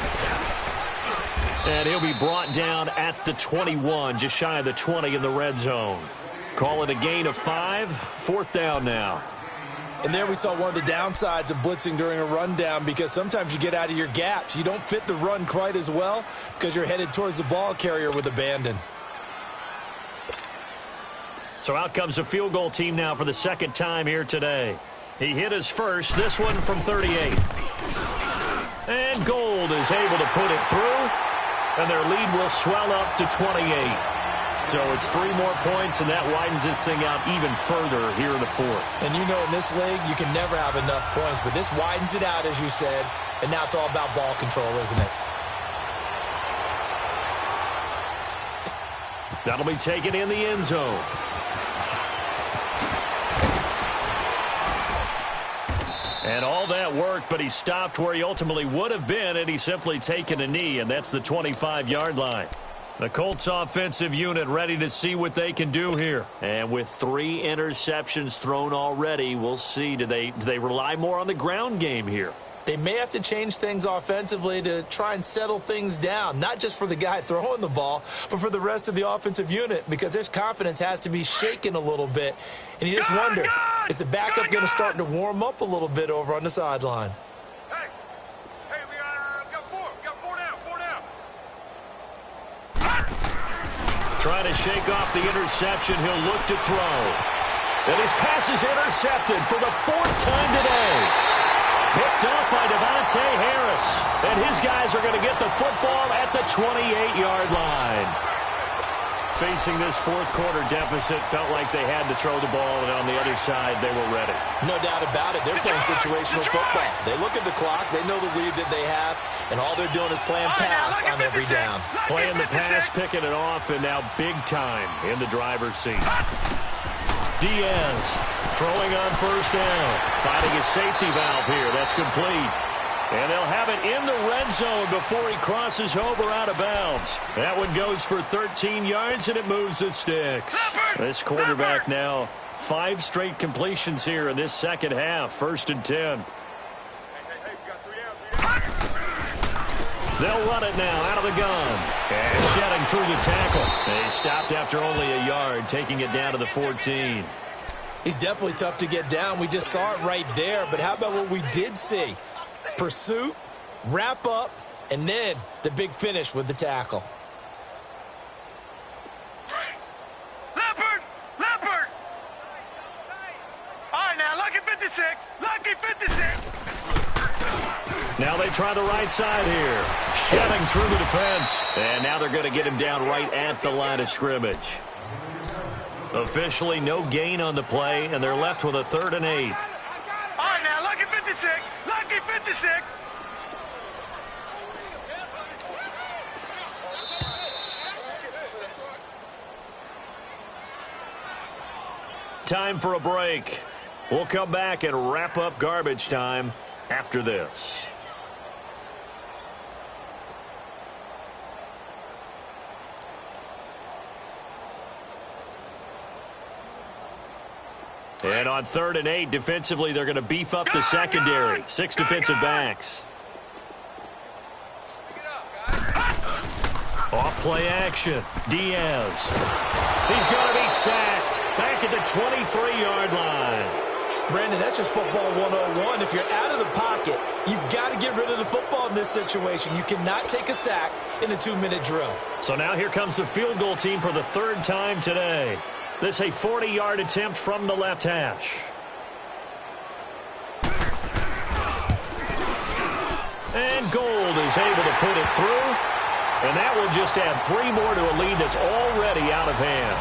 And he'll be brought down at the 21, just shy of the 20 in the red zone. Call it a gain of 5, 4th down now. And there we saw one of the downsides of blitzing during a rundown because sometimes you get out of your gaps. You don't fit the run quite as well because you're headed towards the ball carrier with abandon. So out comes a field goal team now for the 2nd time here today. He hit his first, this one from 38. And Gold is able to put it through. And their lead will swell up to 28. So it's 3 more points, and that widens this thing out even further here in the fourth. And you know, in this league, you can never have enough points, but this widens it out, as you said, and now it's all about ball control, isn't it? That'll be taken in the end zone. And all that worked, but he stopped where he ultimately would have been, and he's simply taken a knee, and that's the 25-yard line. The Colts offensive unit ready to see what they can do here. And with 3 interceptions thrown already, we'll see. Do they rely more on the ground game here? They may have to change things offensively to try and settle things down, not just for the guy throwing the ball, but for the rest of the offensive unit, because their confidence has to be shaken a little bit. And you just wonder, is the backup going to start to warm up a little bit over on the sideline? Hey, we got 4. We got 4 down. 4 down. Trying to shake off the interception. He'll look to throw. And his pass is intercepted for the 4th time today. Picked up by Devontae Harris. And his guys are going to get the football at the 28-yard line. Facing this fourth-quarter deficit, felt like they had to throw the ball, and on the other side, they were ready. No doubt about it. They're playing situational football. They look at the clock. They know the lead that they have, and all they're doing is playing pass on every down. Playing the pass, picking it off, and now big time in the driver's seat. Diaz throwing on first down. Finding a safety valve here. That's complete. And they'll have it in the red zone before he crosses over out of bounds. That one goes for 13 yards, and it moves the sticks. This quarterback now 5 straight completions here in this second half. 1st and 10. They'll run it now out of the gun. And shedding through the tackle. They stopped after only a yard, taking it down to the 14. He's definitely tough to get down. We just saw it right there. But how about what we did see? Pursuit, wrap up, and then the big finish with the tackle. Leopard! All right, now, lucky 56. Lucky 56. Now they try the right side here. Shedding through the defense. And now they're going to get him down right at the line of scrimmage. Officially no gain on the play, and they're left with a 3rd and 8. All right, now, lucky 56. Lucky 56. Time for a break. We'll come back and wrap up garbage time after this. And on 3rd and 8, defensively, they're going to beef up the secondary. 6 defensive backs. Off play action. Diaz. He's going to be sacked. Back at the 23-yard line. Brandon, that's just football 101. If you're out of the pocket, you've got to get rid of the football in this situation. You cannot take a sack in a 2-minute drill. So now here comes the field goal team for the 3rd time today. This a 40-yard attempt from the left hash. And Gold is able to put it through. And that will just add 3 more to a lead that's already out of hand.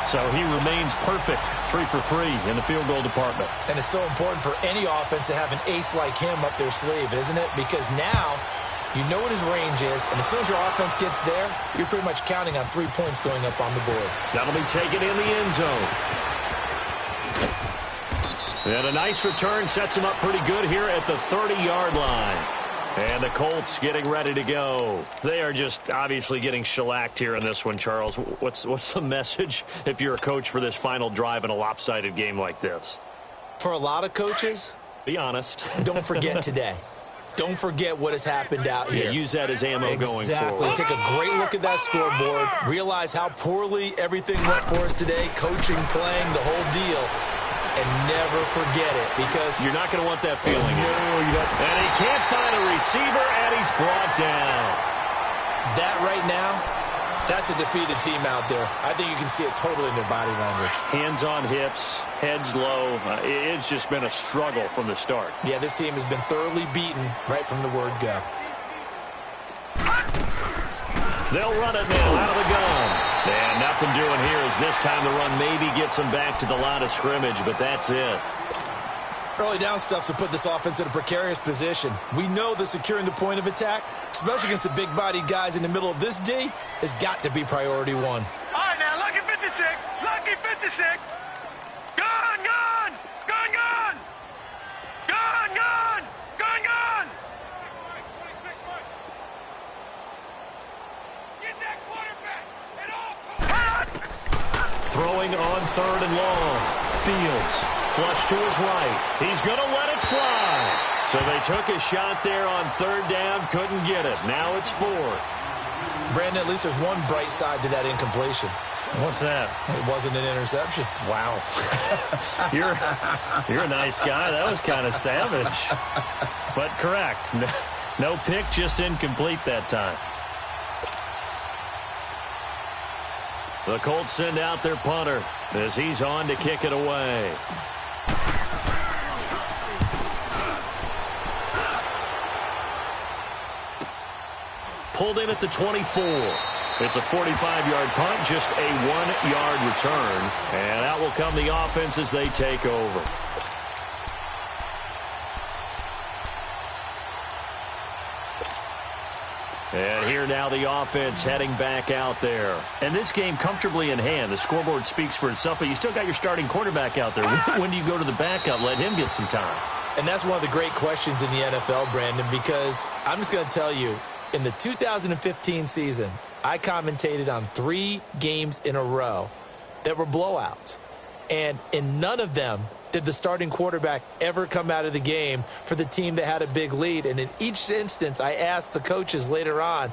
So he remains perfect, 3 for 3 in the field goal department. And it's so important for any offense to have an ace like him up their sleeve, isn't it? Because now you know what his range is, and as soon as your offense gets there, you're pretty much counting on 3 points going up on the board. That'll be taken in the end zone. And a nice return sets him up pretty good here at the 30-yard line. And the Colts getting ready to go. They are just obviously getting shellacked here in this one, Charles. What's the message if you're a coach for this final drive in a lopsided game like this? For a lot of coaches, be honest. Don't forget today. Don't forget what has happened out here. Yeah, use that as ammo going forward. Exactly. Take a great look at that scoreboard. Realize how poorly everything went for us today. Coaching, playing, the whole deal. And never forget it, because you're not going to want that feeling. No, you don't. And he can't find a receiver, and he's brought down. That right now, that's a defeated team out there. I think you can see it totally in their body language. Hands on hips, heads low. It's just been a struggle from the start. Yeah, this team has been thoroughly beaten right from the word go. They'll run it now out of the gun. And nothing nothing doing here as this time the run maybe gets them back to the line of scrimmage, but that's it. Early down stuff to put this offense in a precarious position. We know that securing the point of attack, especially against the big-bodied guys in the middle of this D, has got to be priority one. All right, now, lucky 56. Lucky 56. Gun, gun. Gun, gun. Gun, gun. Gun, gun. Get that quarterback at all costs. Throwing on 3rd and long. Fields. Flush to his right. He's going to let it fly. So they took a shot there on 3rd down, couldn't get it. Now it's 4th. Brandon, at least there's one bright side to that incompletion. What's that? It wasn't an interception. Wow. You're a nice guy. That was kind of savage. But correct. No pick, just incomplete that time. The Colts send out their punter as he's on to kick it away. Pulled in at the 24. It's a 45-yard punt, just a 1-yard return. And out will come the offense as they take over. And here now the offense heading back out there. And this game comfortably in hand. The scoreboard speaks for itself, but you still got your starting quarterback out there. When do you go to the backup, let him get some time? And that's one of the great questions in the NFL, Brandon, because I'm just going to tell you, in the 2015 season, I commentated on 3 games in a row that were blowouts. And in none of them did the starting quarterback ever come out of the game for the team that had a big lead. And in each instance, I asked the coaches later on,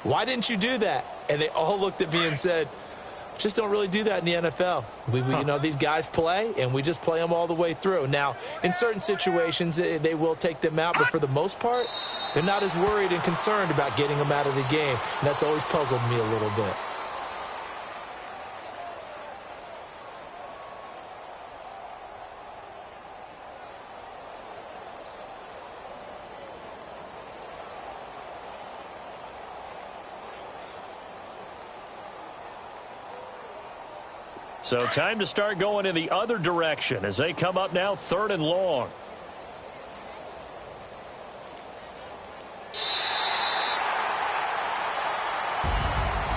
why didn't you do that? And they all looked at me and said, just don't really do that in the NFL. You know, these guys play, and we just play them all the way through. Now, in certain situations, they will take them out, but for the most part, they're not as worried and concerned about getting them out of the game. And that's always puzzled me a little bit. So time to start going in the other direction as they come up now 3rd and long.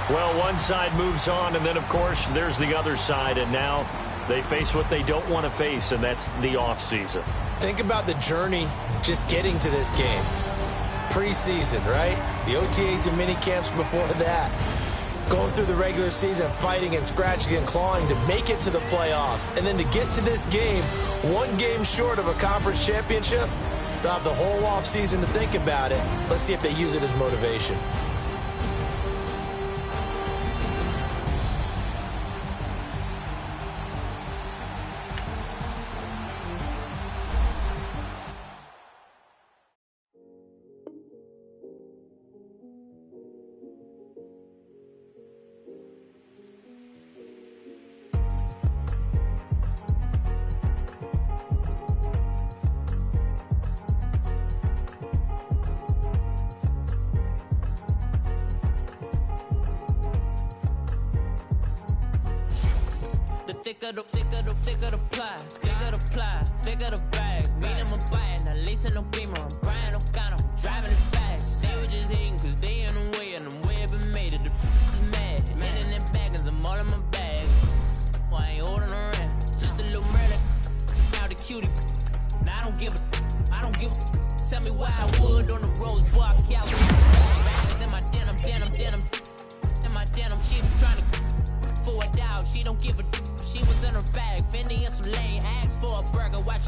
Well, one side moves on, and then, of course, there's the other side, and now they face what they don't want to face, and that's the offseason. Think about the journey just getting to this game. Preseason, right? The OTAs and mini camps before that. Going through the regular season, fighting and scratching and clawing to make it to the playoffs. And then to get to this game, 1 game short of a conference championship, they'll have the whole offseason to think about it. Let's see if they use it as motivation. Thicker the bag. Beat him a bite, now lacing no beamer. I'm Brian O'Connor, driving it fast. They were just hating cause they in the way, and the way I've been made it. The is mad. Man in them baggins, I'm all in my bag. I ain't holding around. Just a little murder. Now the cutie. Now I don't give a. Tell me why I would on the roads, boy, I count. Bags in my denim. In my denim, she was trying to for a doubt. She don't give a. She was in her bag, Fendi and some lane. Asked for a burger, watch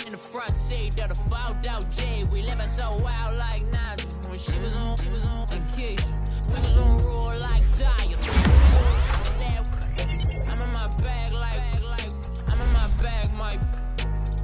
in the front seat of the fouled out J. We living so wild like Nas. When she was on vacation, we was on roll like tires. I'm in my bag like I'm in my bag, Mike.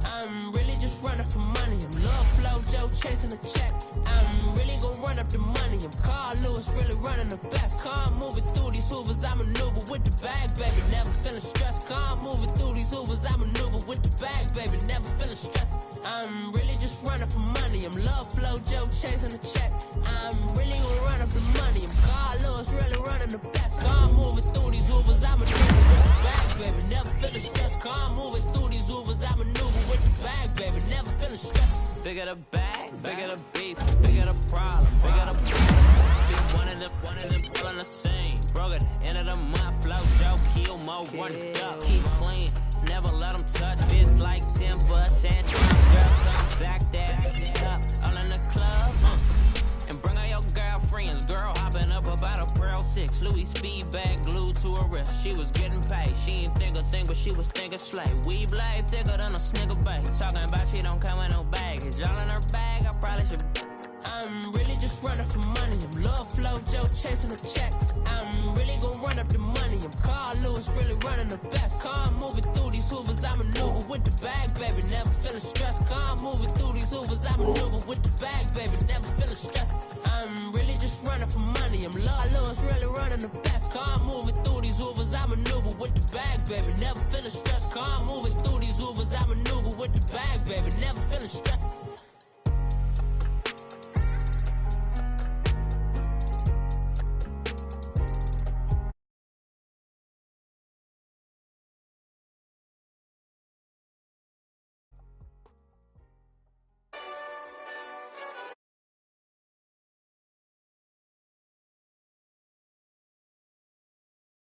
I'm really just running for money. I'm Love Flow Joe chasing a check. I'm really gonna run up the money. I'm Carl Lewis, really running the best. Car moving through these hoovers, I maneuver with the bag, baby. Never feeling stressed. Car moving through these hoovers, I maneuver with the bag, baby. Never feeling stressed. I'm really just just running for money. I'm love flow, Joe chasing the check. I'm really gonna run up the money. I'm Carl Lewis, really running the best. Car moving through these Ubers, I maneuver with the bag, baby. Never feeling stressed. Car moving through these Ubers, I maneuver with the bag, baby. Never feeling stressed. Bigger the bag, bigger the beef, bigger the problem, bigger the beef. One of them all in the same. Broke at the end of the month, flow, Joe, kill, mo, run it up, keep clean. Never let them touch, fits like timber, 10 times, girl, come back that up, all in the club, and bring all your girlfriends, girl, hopping up about a Pearl 6, Louis speed bag glued to her wrist, she was getting paid, she ain't think a thing, but she was thinking slay, we blade thicker than a snigger bag, talking about she don't come with no baggage, all in her bag, I probably should. I'm really just running for money. I'm love flow, Joe chasing a check. I'm really gonna run up the money. I'm Carl Lewis, really running the best. Car moving through these Hoovers, I maneuver with the bag, baby. Never feeling stressed. Car moving through these Hoovers, I maneuver with the bag, baby. Never feeling stressed. I'm really just running for money. I'm Carl Lewis, really running the best. Car moving through these Hoovers, I maneuver with the bag, baby. Never feeling stressed. Car moving through these Hoovers, I maneuver with the bag, baby. Never feeling stressed.